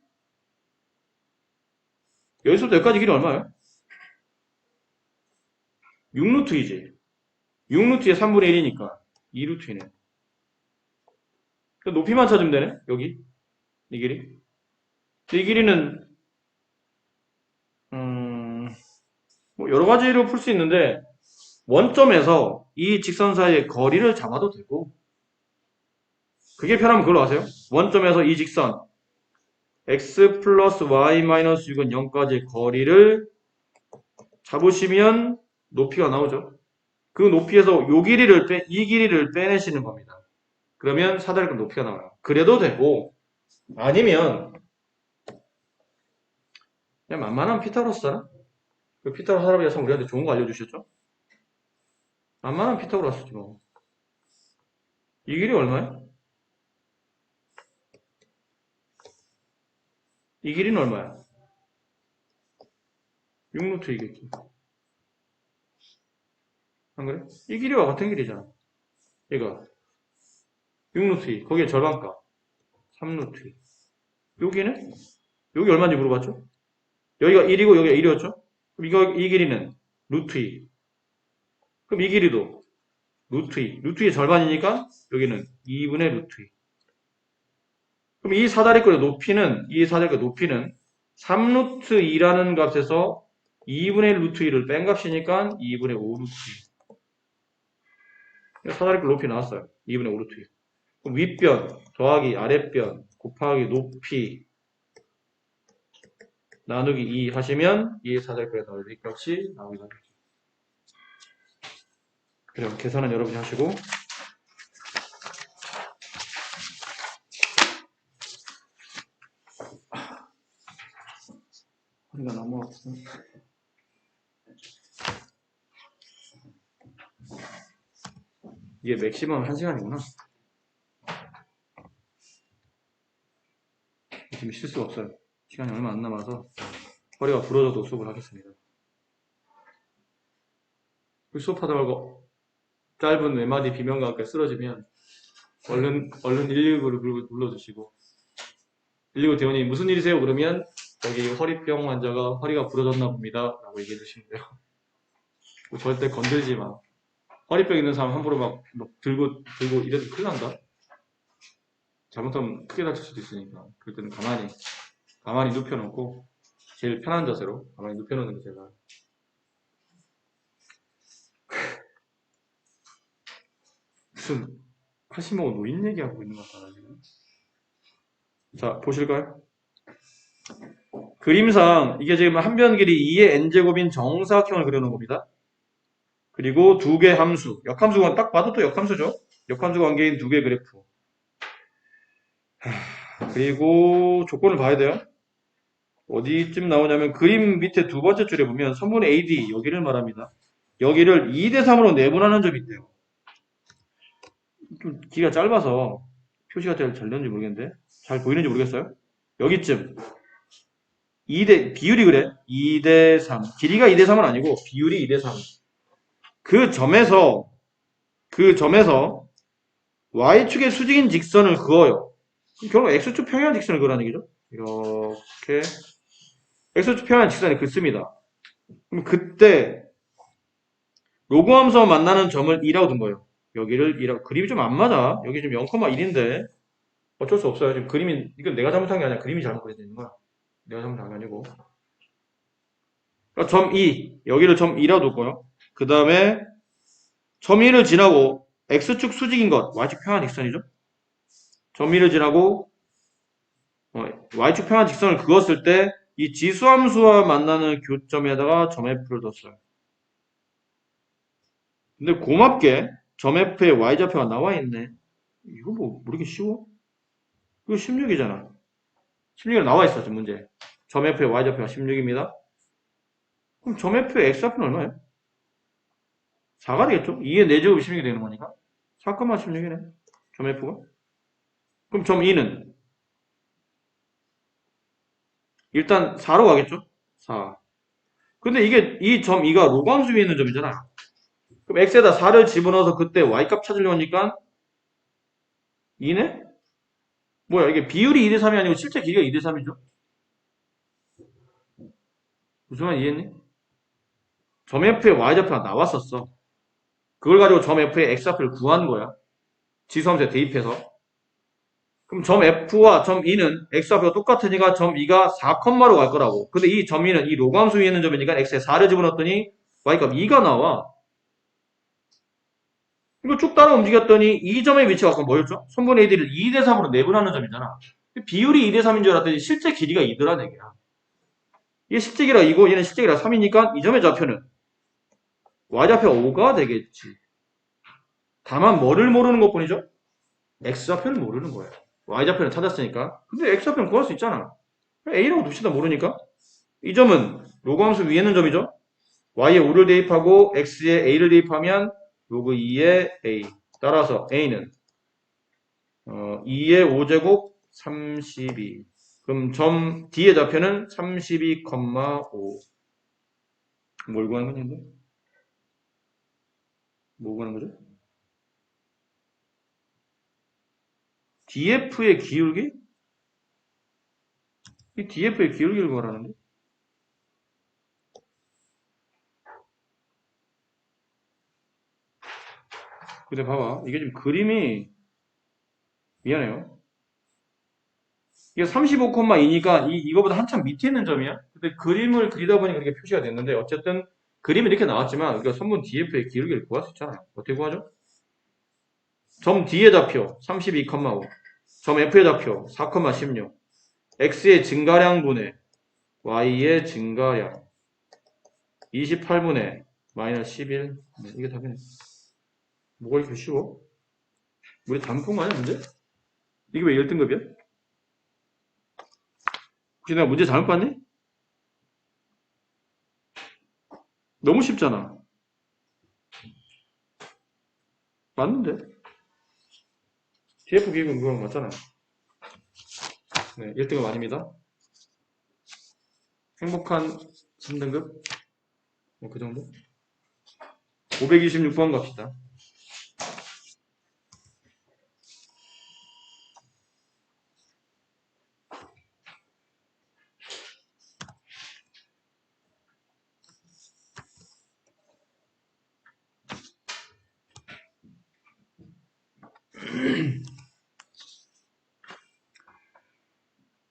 여기서부터 여기까지 길이 얼마예요? 6루트 2지. 6루트의 3분의 1이니까 2루트 2네. 높이만 찾으면 되네, 여기. 이 길이. 이 길이는, 뭐 여러 가지로 풀 수 있는데, 원점에서 이 직선 사이의 거리를 잡아도 되고, 그게 편하면 그걸로 하세요. 원점에서 이 직선, x 플러스 y 마이너스 6은 0까지의 거리를 잡으시면 높이가 나오죠. 그 높이에서 이 길이를 빼내시는 겁니다. 그러면 사다리꼴 높이가 나와요. 그래도 되고, 아니면, 그냥 만만한 피타고라스잖아? 그 피타고라스 할아버지가 참 우리한테 좋은 거 알려주셨죠? 만만한 피타고라스지 뭐. 이 길이 얼마야? 이 길이는 얼마야? 6루트 2겠지. 안 그래? 이 길이와 같은 길이잖아. 얘가 6루트 2. 거기에 절반값. 3루트 2. 여기는? 여기 얼마인지 물어봤죠? 여기가 1이고 여기가 1이었죠? 그럼 이 길이는 루트 2. 그럼 이 길이도 루트 2. 루트 2의 절반이니까 여기는 2분의 루트 2. 그럼 이 사다리꼴의 높이는 3루트 2라는 값에서 2분의 루트 2를 뺀 값이니까 2분의 5 루트 2. 사다리꼴 높이 나왔어요. 2분의 5 루트 2. 그럼 윗변 더하기 아랫변 곱하기 높이 나누기 2 하시면 이 사다리꼴의 넓이 값이 나오게 됩니다. 그럼 계산은 여러분이 하시고 허리가 너무 아프다. 이게 맥시멈 1시간이구나. 지금 쉴 수가 없어요. 시간이 얼마 안 남아서 허리가 부러져도 수업을 하겠습니다. 수업하다 말고 짧은 외마디 비명과 함께 쓰러지면 얼른 119를 불러주시고 119 대원이 무슨 일이세요? 그러면 여기 허리병 환자가 허리가 부러졌나 봅니다. 라고 얘기해 주시면 돼요. 절대 건들지 마. 허리병 있는 사람 함부로 막 들고 이래도 큰일 난다. 잘못하면 크게 다칠 수도 있으니까. 그럴 때는 가만히 눕혀놓고 제일 편한 자세로 가만히 눕혀놓는 게 제가 무슨 80먹은 노인 얘기하고 있는 것 같아 지금. 자 보실까요? 그림상 이게 지금 한 변 길이 2의 n제곱인 정사각형을 그려놓은 겁니다. 그리고 두 개 함수, 역함수가 딱 봐도 또 역함수죠. 역함수 관계인 두 개 그래프. 그리고 조건을 봐야 돼요. 어디쯤 나오냐면 그림 밑에 두 번째 줄에 보면 선분 AD 여기를 말합니다. 여기를 2대3으로 내분하는 점이 있대요. 좀 길이가 짧아서 표시가 잘 되는지 모르겠는데 잘 보이는지 모르겠어요. 여기쯤 비율이 그래. 2대3. 길이가 2대3은 아니고 비율이 2대3. 그 점에서 Y축의 수직인 직선을 그어요. 결국 x축 평행한 직선을 그리라는 얘기죠. 이렇게 x축 평행한 직선이 긋습니다. 그럼 그때 로그함수와 만나는 점을 2라고 둔 거예요. 여기를 2라고. 그림이 좀 안 맞아. 여기 지금 0,1인데 어쩔 수 없어요. 지금 그림이 이건 내가 잘못한 게 아니라 그림이 잘못 그려져 있는 거야. 내가 잘못한 게 아니고. 그러니까 점 2, 여기를 점 2라고 둘거예요. 그 다음에 점 2를 지나고 x축 수직인 것, y축 평행한 직선이죠. 점 2를 지나고 y축 평행한 직선을 그었을 때 이 지수함수와 만나는 교점에다가 점 F를 뒀어요. 근데 고맙게 점 F에 y좌표가 나와 있네. 이거 뭐 모르기 쉬워? 이거 16이잖아. 16이 나와 있어, 지금 문제. 점 F의 y좌표가 16입니다. 그럼 점 F의 x좌표는 얼마예요? 4가 되겠죠? 2의 4제곱이 16이 되는 거니까. 4,16이네. 점 F가. 그럼 점 2는? 일단 4로 가겠죠? 4. 근데 이게 이 점 2가 로그함수 위에 있는 점이잖아. 그럼 x에다 4를 집어넣어서 그때 y값 찾으려고 하니까 2네? 뭐야, 이게 비율이 2대 3이 아니고 실제 길이가 2대 3이죠? 무슨 말 이해했니? 점 F의 y좌표가 나왔었어. 그걸 가지고 점 F의 x좌표를 구한 거야. 지수함수에 대입해서. 그럼 점 F와 점 E는 x좌표가 똑같으니까 점 E가 4컴마로 갈 거라고. 근데 이 점 E는 이 로그함수 위에 있는 점이니까 x에 4를 집어넣었더니 y값 2가 나와. 이거 쭉 따라 움직였더니 이 점의 위치가 아까 뭐였죠? 손분의 1을 2대 3으로 내분하는 점이잖아. 비율이 2대 3인 줄 알았더니 실제 길이가 2더라는 얘기야. 이게 실제 길이가 2고 얘는 실제 길이가 3이니까 이 점의 좌표는 y좌표 5가 되겠지. 다만 뭐를 모르는 것뿐이죠? x좌표를 모르는 거예요. y좌표는 찾았으니까. 근데 x좌표는 구할 수 있잖아. a라고 둡시다. 모르니까. 이 점은 로그함수 위에 있는 점이죠. y에 5를 대입하고 x에 a를 대입하면 로그 2에 a. 따라서 a는 2의 5제곱 32. 그럼 점 D의 좌표는 32,5. 뭘 구하는 거냐, 근데? 뭐 구하는 거죠? DF의 기울기? 이 DF의 기울기를 구하라는데? 근데 봐봐. 이게 지금 그림이, 미안해요. 이게 35,2니까 이거보다 한참 밑에 있는 점이야. 근데 그림을 그리다 보니까 이렇게 표시가 됐는데, 어쨌든 그림이 이렇게 나왔지만, 우리가 선분 DF의 기울기를 구할 수 있잖아요. 어떻게 구하죠? 점 D의 좌표 32,5. 점 F의 좌표 4,16. X의 증가량분의 Y의 증가량 28분의 마이너스 11. 네, 이게 답이네. 뭐가 이렇게 쉬워? 우리 잘못 푼거 아니야, 문제? 이게 왜 1등급이야? 혹시 내가 문제 잘못 봤니? 너무 쉽잖아. 맞는데? TF 기획은 그거랑 맞잖아. 네, 1등급 아닙니다. 행복한 3등급? 뭐 그 정도? 526번 갑시다.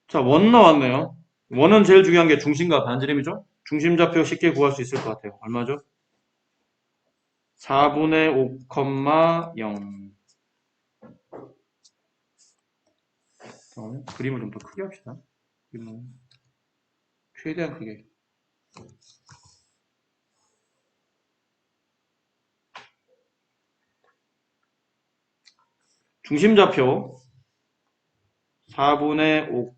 자, 원 나왔네요. 원은 제일 중요한 게 중심과 반지름이죠? 중심좌표 쉽게 구할 수 있을 것 같아요. 얼마죠? 4분의 5, 0. 그림을 좀 더 크게 합시다. 그림은 최대한 크게. 중심좌표 4분의 5,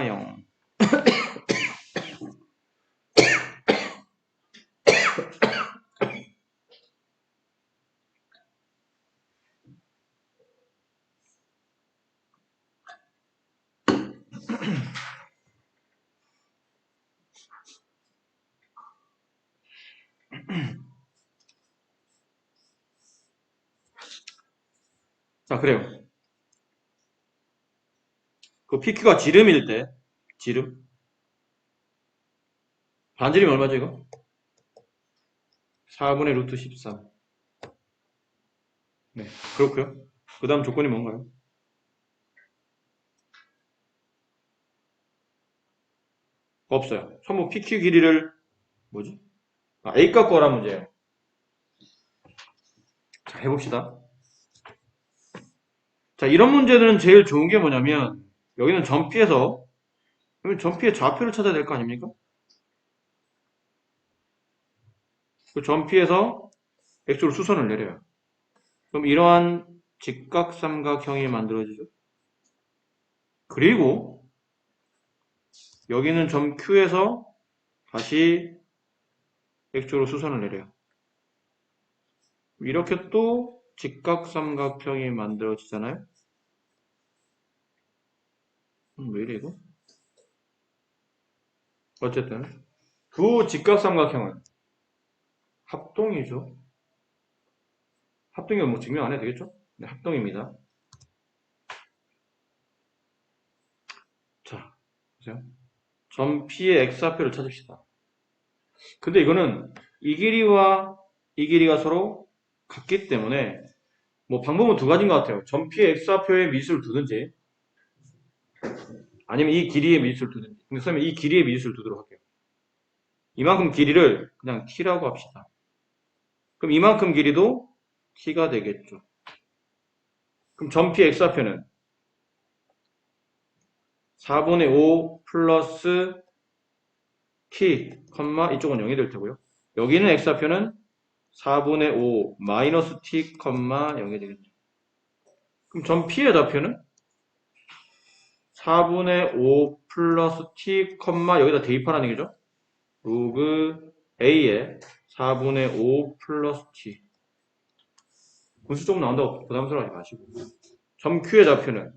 0. 자, 그래요. 그 PQ가 지름일 때, 지름. 반지름이 얼마죠, 이거? 4분의 루트 13. 네, 그렇고요. 그 다음 조건이 뭔가요? 없어요. 선분 PQ 길이를, 뭐지? 아, A값 구하라 문제예요. 자, 해봅시다. 자, 이런 문제들은 제일 좋은 게 뭐냐면, 여기는 점피해서, 그러면 점피의 좌표를 찾아야 될 거 아닙니까? 그 점피해서 X로 수선을 내려요. 그럼 이러한 직각삼각형이 만들어지죠. 그리고 여기는 점 Q에서 다시 X로 수선을 내려요. 이렇게 또 직각삼각형이 만들어지잖아요. 왜 이래 이거? 어쨌든 두 직각삼각형은 합동이죠. 합동이면 뭐 증명 안 해도 되겠죠? 네, 합동입니다. 자, 보세요. 점 P의 X좌표를 찾읍시다. 근데 이거는 이 길이와 이 길이가 서로 같기 때문에 뭐 방법은 두 가지인 것 같아요. 점 P의 X좌표에 미수를 두든지 아니면 이 길이의 미수를 두든지. 근데 선생님 이 길이의 미수를 두도록 할게요. 이만큼 길이를 그냥 T라고 합시다. 그럼 이만큼 길이도 T가 되겠죠. 그럼 점 P X좌표는 4분의 5 플러스 T, 이쪽은 0이 될 테고요. 여기는 X좌표는 4분의 5 마이너스 T, 0이 되겠죠. 그럼 점 P의 좌표는 4분의 5 플러스 T, 여기다 대입하라는 얘기죠. 로그 A에 4분의 5 플러스 T. 분수 조금 나온다고 부담스러워하지 마시고. 점 Q의 좌표는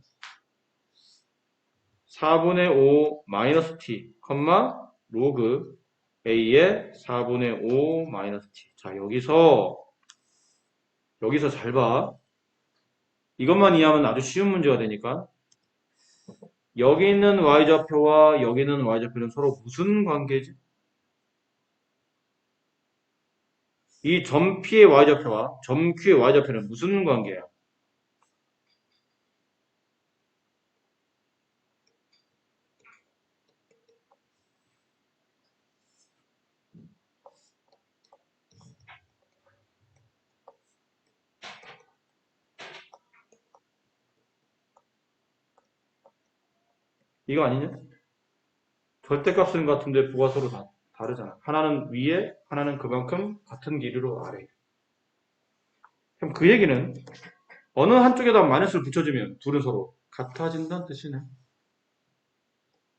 4분의 5 마이너스 T, 로그 A에 4분의 5 마이너스 T. 자, 여기서 잘 봐. 이것만 이해하면 아주 쉬운 문제가 되니까. 여기 있는 y좌표와 여기 있는 y좌표는 서로 무슨 관계지? 이 점 P의 y좌표와 점 Q의 y좌표는 무슨 관계야? 이거 아니냐? 절대값은 같은데 부가 서로 다르잖아. 하나는 위에, 하나는 그만큼 같은 길이로 아래. 그럼 그 얘기는 어느 한쪽에다 마이너스를 붙여주면 둘은 서로 같아진다는 뜻이네.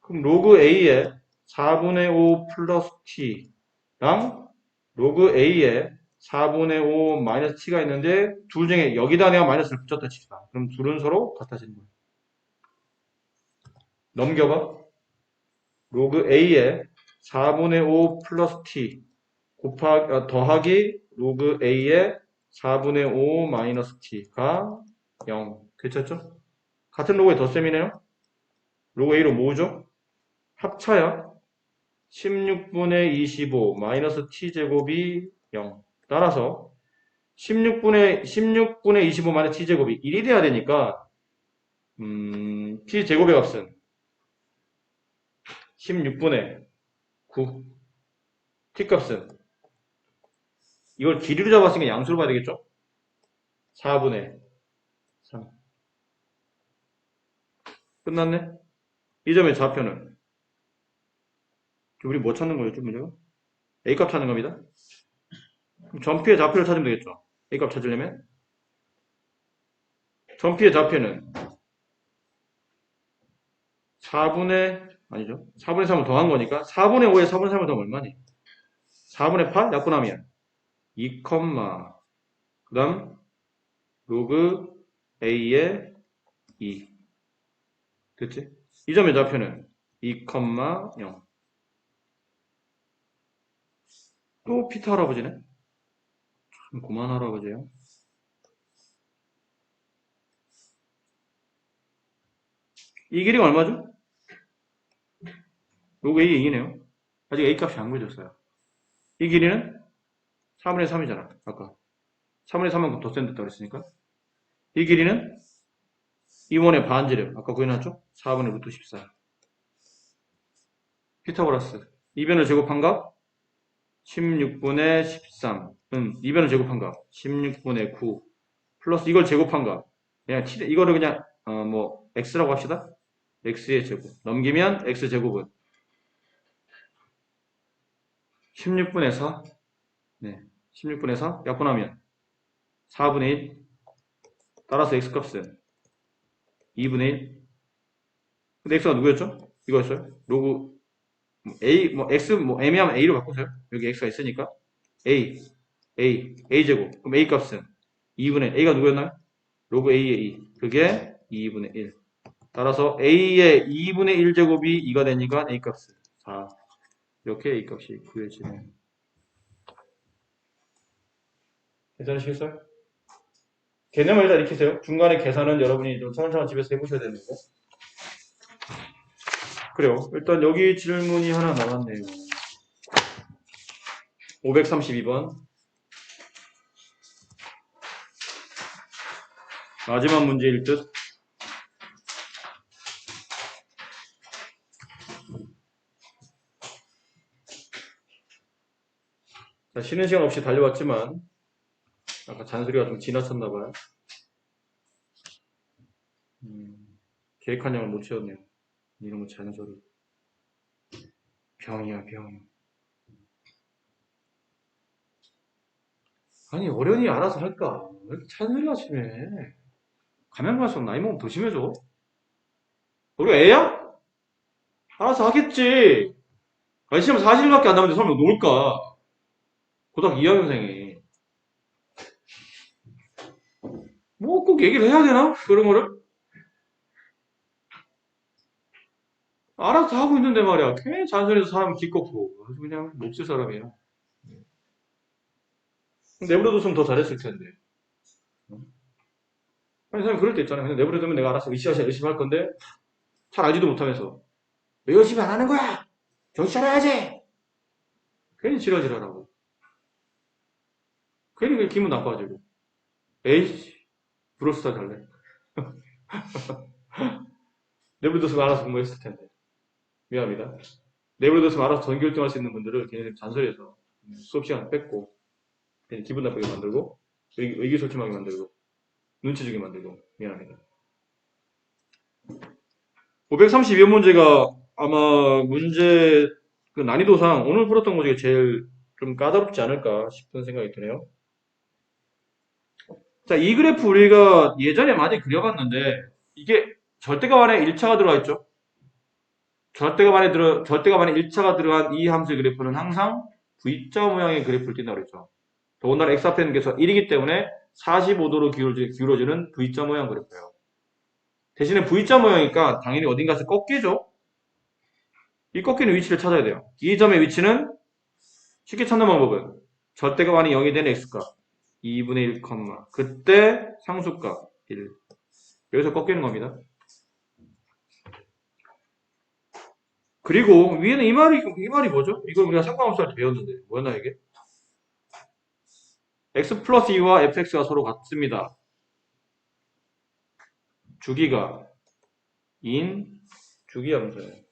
그럼 로그 A에 4분의 5 플러스 T랑 로그 A에 4분의 5 마이너스 T가 있는데 둘 중에 여기다 내가 마이너스를 붙였다 칩시다. 그럼 둘은 서로 같아지는 거예요. 넘겨봐. 로그 A에 4분의 5 플러스 T 더하기 로그 A에 4분의 5 마이너스 T가 0. 괜찮죠? 같은 로그의 덧셈이네요. 로그 A로 모으죠? 합차야. 16분의 25 마이너스 t제곱이 0. 따라서 16분의 25 마이너스 t제곱이 1이 돼야 되니까 t제곱의 값은 16분의 9. t값은 이걸 길이로 잡았으니까 양수로 봐야 되겠죠? 4분의 3. 끝났네? 이 점의 좌표는 우리 뭐 찾는 거였죠, 문제가? A값 찾는 겁니다. 그럼 점피의 좌표를 찾으면 되겠죠? A값 찾으려면 점피의 좌표는 아니죠. 4분의 3을 더한 거니까 4분의 5에 4분의 3을 더하면 얼마니? 4분의 8 약분하면 2, 그 다음 로그 A의 2. 됐지? 이 점의 좌표는 2, 0. 또 피타 할아버지네? 참 고만 할아버지예요. 이 길이가 얼마죠? 로그 A 2네요. 아직 A 값이 안 구해졌어요. 이 길이는 4분의 3이잖아. 아까 3분의 3만큼 더 센 듯다 그랬으니까. 이 길이는 2원의 반지름. 아까 구해놨죠? 4분의 루트 14. 피타고라스. 이변을 제곱한 값 16분의 13. 2변을 제곱한 값 16분의 9. 플러스 이걸 제곱한 값. 그냥 이거를 그냥 x라고 합시다. x의 제곱. 넘기면 x제곱은 16분의 4. 네. 16분의 4. 약분하면 4분의 1. 따라서 x값은 2분의 1. 근데 x가 누구였죠? 이거였어요. 로그 a x 애매하면 a로 바꾸세요. 여기 x가 있으니까 a 제곱. 그럼 a 값은 2분의 a가 누구였나요? 로그 a의 2. 그게 2분의 1. 따라서 a의 2분의 1제곱이 2가 되니까 a 값은 4. 이렇게 a 값이 구해지네요. 괜찮으시겠어요? 개념을 일단 익히세요. 중간에 계산은 여러분이 좀 차근차근 집에서 해보셔야 되는데. 그래요. 일단 여기 질문이 하나 나왔네요. 532번. 마지막 문제일 듯. 자, 쉬는 시간 없이 달려왔지만 아까 잔소리가 좀 지나쳤나봐요. 계획한 양을 못 채웠네요. 이놈의 잔소리. 병이야, 병. 아니, 어련히 알아서 할까? 왜 이렇게 잔소리가 심해? 가면 갈수록 나이 먹으면 더 심해져. 우리가 애야? 알아서 하겠지. 아니, 시험 40일밖에 안 남았는데 설마 놀까? 고등학교 2학년생이. 뭐 꼭 얘기를 해야 되나? 그런 거를? 알아서 하고 있는데 말이야. 괜히 잔소리해서 사람 기겁고. 아주 그냥 몹쓸 사람이야. 내버려뒀으면 더 잘했을 텐데. 아니, 사람 그럴 때 있잖아. 그냥 내버려두면 내가 알아서 으쌰으쌰 열심히 할 건데, 잘 알지도 못하면서. 왜 열심히 안 하는 거야? 정신 차려야지! 괜히 지랄지랄하고. 괜히 기분 나빠지고. 에이씨, 브로스타 잘래. 내버려뒀으면 알아서 공부했을 텐데. 미안합니다. 내버려뒀으면 알아서 전교 1등 할 수 있는 분들을 걔네들 잔소리해서 수업 시간 뺏고, 괜히 기분 나쁘게 만들고, 의기소침하게 만들고, 눈치 주게 만들고, 미안합니다. 532문제가 아마 문제 그 난이도상 오늘 풀었던 것 중에 제일 좀 까다롭지 않을까 싶은 생각이 드네요. 자, 이 그래프 우리가 예전에 많이 그려봤는데 이게 절대값안에 1차가 들어가 있죠. 절대값안에 1차가 들어간 이 함수의 그래프는 항상 V자 모양의 그래프를 띈다고 그랬죠. 더군다나 x앞에는 계속 1이기 때문에 45도로 기울어지는 V자 모양 그래프예요. 대신에 V자 모양이니까 당연히 어딘가에서 꺾이죠. 이 꺾이는 위치를 찾아야 돼요. 이 점의 위치는 쉽게 찾는 방법은 절대값안이 0이 되는 x값 2분의 1, 그때 상수값 1. 여기서 꺾이는 겁니다. 그리고 위에는 이 말이 뭐죠? 이걸 우리가 상관없이 할 때 배웠는데 뭐였나 이게? x 플러스 2와 fx가 서로 같습니다. 주기가 인 주기함수예요.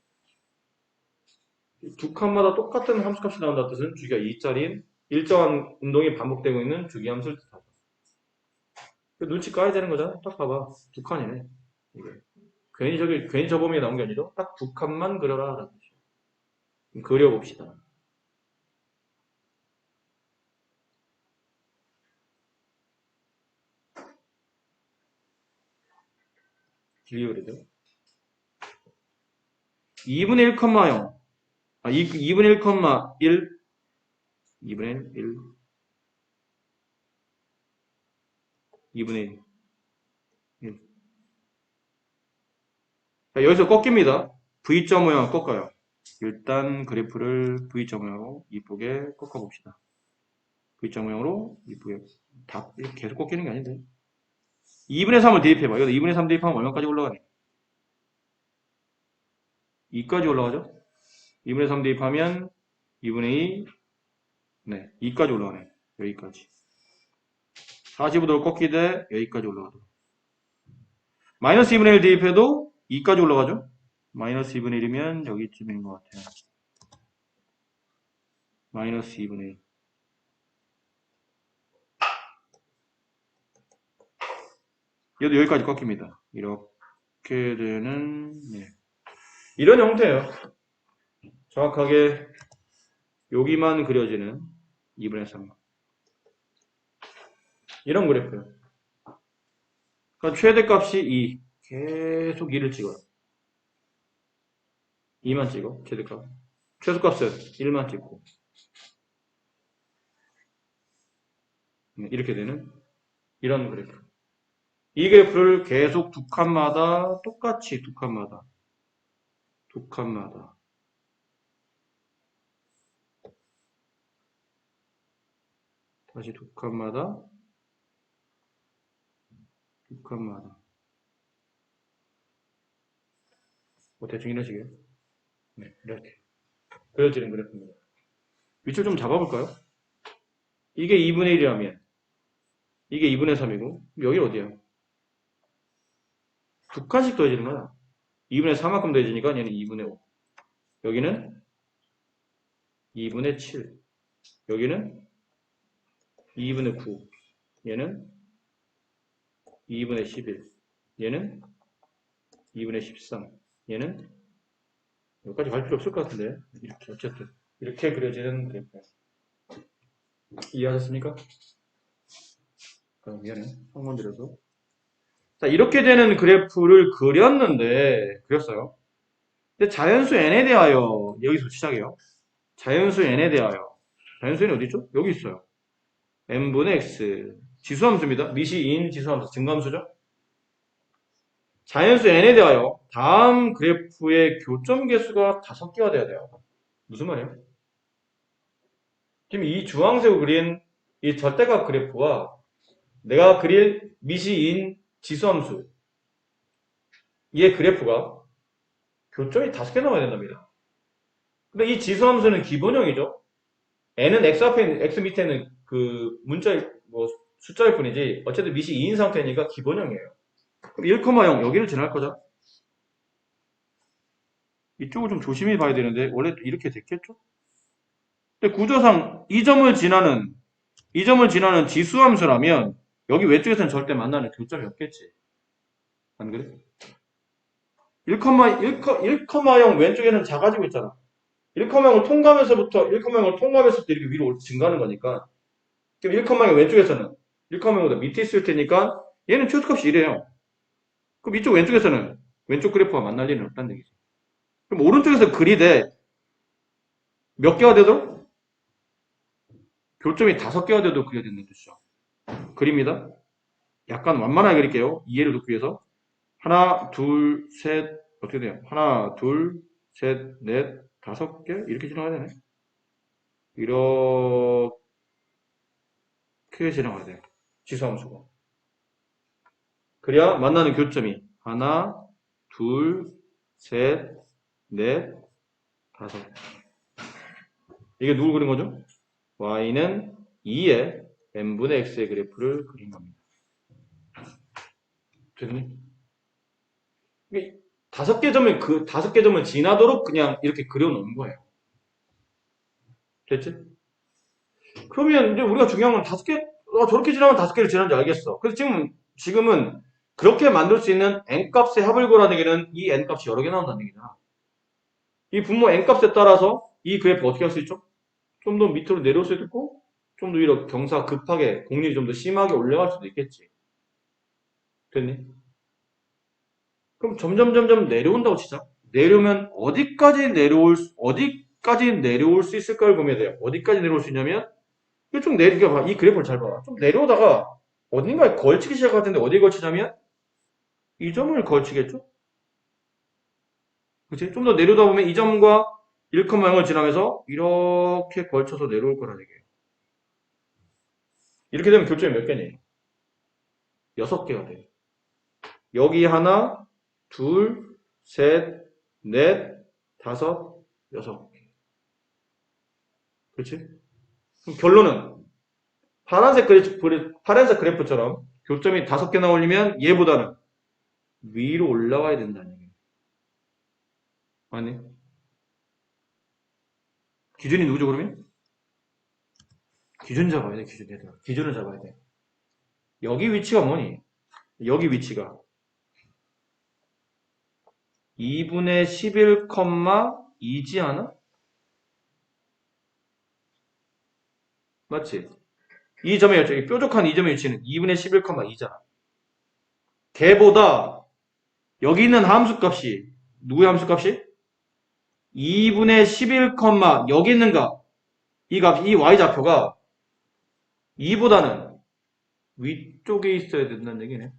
두 칸마다 똑같은 함수값이 나온다는 뜻은 주기가 2짜리인 일정한 운동이 반복되고 있는 주기함수를 뜻하죠. 눈치 까야 되는 거잖아. 딱 봐봐. 두 칸이네. 이게. 괜히 저 범위에 나온 게 아니죠. 딱 두 칸만 그려라. 라는 뜻이에요. 그려봅시다. 길게 그리죠. 2분의 1, 0. 2분의 1, 1. 2분의 1. 2분의 1. 자, 여기서 꺾입니다. V자 모양을 꺾어요. 일단 그래프를 V자 모양으로 이쁘게 꺾어봅시다. V자 모양으로 이쁘게 계속 꺾이는 게 아닌데 2분의 3을 대입해봐. 여기다 2분의 3 대입하면 얼마까지 올라가니? 2까지 올라가죠? 2분의 3 대입하면 2분의 2, 네, 2까지 올라가네. 여기까지. 45도로 꺾이되 여기까지 올라가도록. 마이너스 2분의 1 대입해도 2까지 올라가죠? 마이너스 2분의 1이면 여기쯤인 것 같아요. 마이너스 2분의 1. 얘도 여기까지 꺾입니다. 이렇게 되는, 네. 이런 형태예요. 정확하게 여기만 그려지는 2분의 3. 이런 그래프예요. 그러니까 최대값이 2. 계속 2를 찍어요. 2만 찍어, 최대값. 최소값은 1만 찍고. 이렇게 되는 이런 그래프. 이 그래프를 계속 두 칸마다 똑같이 두 칸마다 다시 두 칸마다 뭐 대충 이런 식이에요. 네, 이렇게 그려지는 그래프입니다. 위치를 좀 잡아볼까요? 이게 2분의 1이라면 이게 2분의 3이고 여기 어디야? 두 칸씩 더해지는 거야. 2분의 4만큼 더해지니까 얘는 2분의 5. 여기는 2분의 7. 여기는 2분의 9. 얘는 2분의 11. 얘는 2분의 13. 얘는 여기까지 갈 필요 없을 것 같은데. 이렇게 어쨌든 이렇게 그려지는 그래프. 이해하셨습니까? 미안해. 한번 드려서. 자, 이렇게 되는 그래프를 그렸어요. 근데 자연수 n에 대하여 여기서 시작해요. 자연수 n에 대하여. 자연수 n이 어디 있죠? 여기 있어요. n분의 x. 지수함수입니다. 미시인 지수함수. 증가함수죠. 자연수 n에 대하여 다음 그래프의 교점 개수가 5개가 돼야 돼요. 무슨 말이에요? 지금 이 주황색으로 그린 이 절대값 그래프와 내가 그릴 미시인 지수함수 이의 그래프가 교점이 5개 나와야 된답니다. 근데 이 지수함수는 기본형이죠. n은 x 앞에 x 밑에는 그 문자 뭐 숫자일 뿐이지 어쨌든 미시 2인 상태니까 기본형이에요. 그럼 1,0 여기를 지날 거죠. 이쪽을 좀 조심히 봐야 되는데 원래 이렇게 됐겠죠? 근데 구조상 이 점을 지나는 지수함수라면 여기 왼쪽에서는 절대 만나는 교점이 없겠지. 안 그래? 1,0 왼쪽에는 작아지고 있잖아. 1,0을 통과하면서부터 이렇게 위로 증가하는 거니까. 그럼 1,0 왼쪽에서는 1,0보다 밑에 있을 테니까 얘는 최소값이 1이에요. 그럼 이쪽 왼쪽에서는 왼쪽 그래프가 만날 일은 없다는 얘기죠. 그럼 오른쪽에서 그리되 몇 개가 되도록? 교점이 5개가 돼도 그려야 된다는 뜻이죠. 그립니다. 약간 완만하게 그릴게요. 이해를 돕기 위해서. 하나, 둘, 셋, 어떻게 돼요? 하나, 둘, 셋, 넷, 5개? 이렇게 지나가야 되네. 이렇게 지나가야 돼요. 지수함수가. 그래야 만나는 교점이 하나, 둘, 셋, 넷, 5. 이게 누굴 그린 거죠? y는 2의 n분의 x의 그래프를 그린 겁니다. 됐니? 5개 점을 지나도록 그냥 이렇게 그려놓은 거예요. 됐지? 그러면 이제 우리가 중요한 건 저렇게 지나면 5개를 지나는지 알겠어. 그래서 지금은 그렇게 만들 수 있는 n값의 합을 구하라는 얘기는 이 n값이 여러 개 나온다는 얘기잖아. 이 분모 n값에 따라서 이 그래프 어떻게 할 수 있죠? 좀 더 밑으로 내려올 수도 있고, 좀 더 위로 경사 급하게, 공률이 좀 더 심하게 올라갈 수도 있겠지. 됐니? 그럼 점점 내려온다고 치자. 내려오면 어디까지 내려올 수 있을까를 보면 돼요. 어디까지 내려올 수 있냐면, 쭉 내려봐. 이 그래프를 잘 봐. 좀 내려오다가 어딘가에 걸치기 시작할 텐데 어디에 걸치냐면, 이 점을 걸치겠죠? 그치? 좀 더 내려오다 보면 이 점과 1,0을 지나면서 이렇게 걸쳐서 내려올 거라는 얘기예요. 이렇게 되면 교점이 몇 개니? 6개가 돼요. 여기 하나, 둘, 셋, 넷, 5, 6. 그렇지? 그럼 결론은 파란색 그래프처럼 교점이 5개 나오려면 얘보다는 위로 올라가야 된다는 얘기예요. 아니? 기준이 누구죠, 그러면? 기준 잡아야 돼, 기준. 얘들아. 기준을 잡아야 돼. 여기 위치가 뭐니? 여기 위치가 2분의 11,2지 않아? 맞지? 이 점의 여기 뾰족한 이 점의 위치는 2분의 11,2잖아. 걔보다 여기 있는 함수 값이 누구의 함수 값이? 2분의 11, 여기 있는 값. 이 값, 이 y좌표가 2보다는 위쪽에 있어야 된다는 얘기네.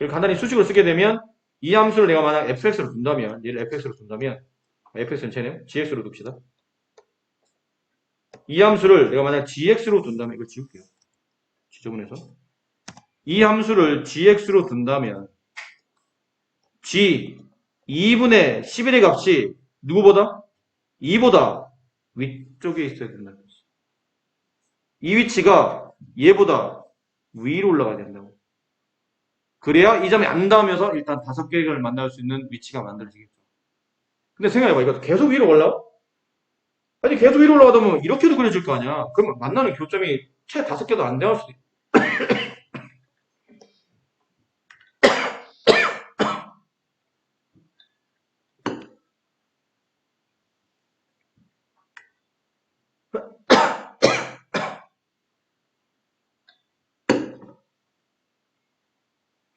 간단히 수식을 쓰게 되면 이 함수를 내가 만약 fx로 둔다면, 얘를 fx로 둔다면, fx는 쟤네요. gx로 둡시다. 이 함수를 내가 만약 gx로 둔다면, 이걸 지울게요. 지저분해서. 이 함수를 gx로 둔다면, g 2분의 11의 값이 누구보다? 2보다 위쪽에 있어야 된다는 거지. 이 위치가 얘보다 위로 올라가야 된다고. 그래야 이 점이 안 닿으면서 일단 5개를 만날 수 있는 위치가 만들어지겠죠. 근데 생각해봐. 이거 계속 위로 올라가? 아니, 계속 위로 올라가다 보면 이렇게도 그려질 거 아니야. 그러면 만나는 교점이 채 5개도 안 되할 수도 있어.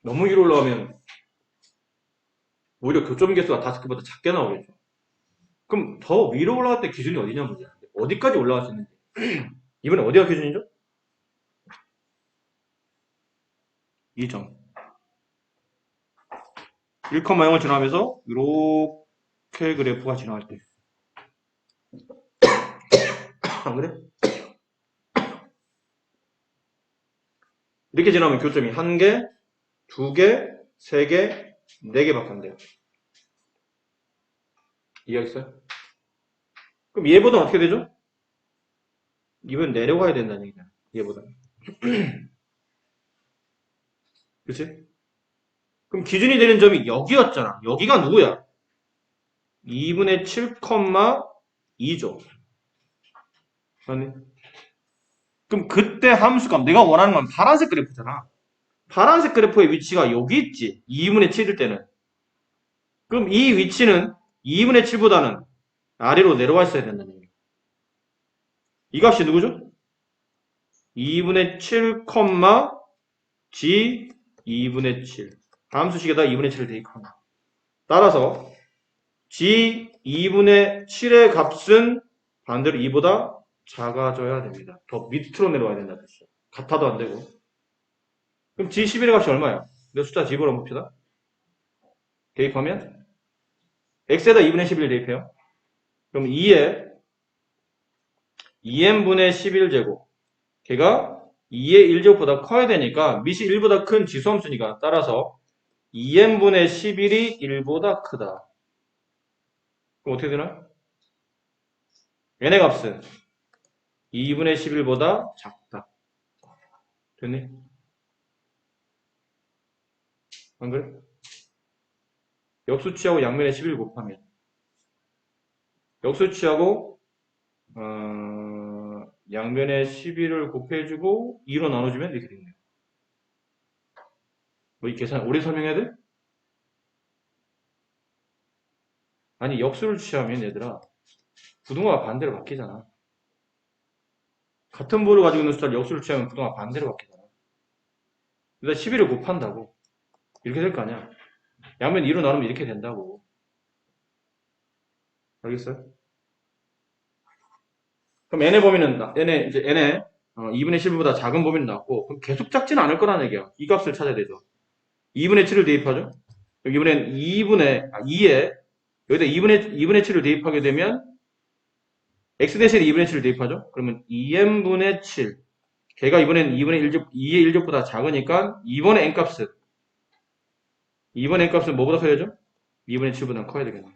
너무 위로 올라가면 오히려 교점 개수가 5개보다 작게 나오겠죠. 그럼 더 위로 올라갈 때 기준이 어디냐 문제야. 어디까지 올라갈 수 있는지. 이번에 어디가 기준이죠? 2점. 1,0을 지나면서 이렇게 그래프가 지나갈 때. 안 그래? 이렇게 지나면 교점이 1개, 2개, 3개, 4개밖에 안 돼요. 이해하겠어요? 그럼 얘보다 어떻게 되죠? 이번 내려가야 된다는 얘기잖아. 얘보다. 그치? 그럼 기준이 되는 점이 여기였잖아. 여기가 누구야? 2분의 7,2죠. 아니. 그럼 그때 함수값, 내가 원하는 건 파란색 그래프잖아. 파란색 그래프의 위치가 여기 있지. 2분의 7일 때는. 그럼 이 위치는 2분의 7보다는 아래로 내려와 있어야 된다는 얘기야. 이 값이 누구죠? 2분의 7, g 2분의 7. 함수식에다 2분의 7을 대입한다. 따라서 g 2분의 7의 값은 반대로 2보다 작아져야 됩니다. 더 밑으로 내려와야 된다 뜻이죠. 같아도 안 되고. 그럼 g 11의 값이 얼마야? 내 숫자 g로 한번 봅시다. 대입하면 x에다 2분의 11을 대입해요. 그럼 2에 2n분의 11제곱 걔가 2의 1제곱보다 커야 되니까 밑이 1보다 큰 지수함수니까 따라서 2n분의 11이 1보다 크다. 그럼 어떻게 되나? n의 값은 2분의 11보다 작다. 됐니? 안 그래? 역수치하고 양면에 11 곱하면 역수치하고 양면에 11을 곱해주고 2로 나눠주면 이렇게 되네요. 뭐 이 계산 오래 설명해야 돼? 아니 역수를 취하면 얘들아 부등호가 반대로 바뀌잖아. 같은 부호를 가지고 있는 숫자를 역수를 취하면 부등호가 반대로 바뀌잖아. 그러니까 11을 곱한다고 이렇게 될 거 아니야. 양면 2로 나누면 이렇게 된다고. 알겠어요? 그럼 n의 범위는 n의 2분의 11보다 작은 범위는 나왔고 그럼 계속 작지는 않을 거라는 얘기야. 이 값을 찾아야 되죠. 2분의 7을 대입하죠. 이번엔 2에 여기다 2분의 7을 대입하게 되면 x 대신에 2분의 7을 대입하죠. 그러면 2n분의 7 걔가 이번엔 2의 1제곱보다 작으니까 이번에 n값은 뭐보다 커야죠? 2분의 7보다 커야 되겠네.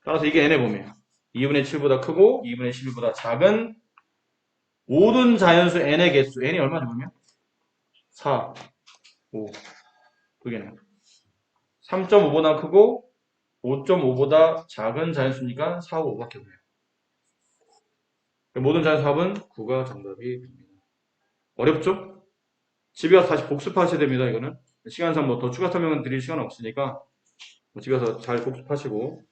따라서 이게 n의 범위예요. 2분의 7보다 크고 2분의 11보다 작은 모든 자연수 n의 개수. n이 얼마죠, 그러면? 4, 5. 두 개는. 3.5보다 크고 5.5보다 작은 자연수니까 4, 5밖에 없네요. 모든 자연수 합은 9가 정답이 됩니다. 어렵죠? 집에 가서 다시 복습하셔야 됩니다, 이거는. 시간상 뭐 더 추가 설명은 드릴 시간 없으니까 집에 가서 잘 복습하시고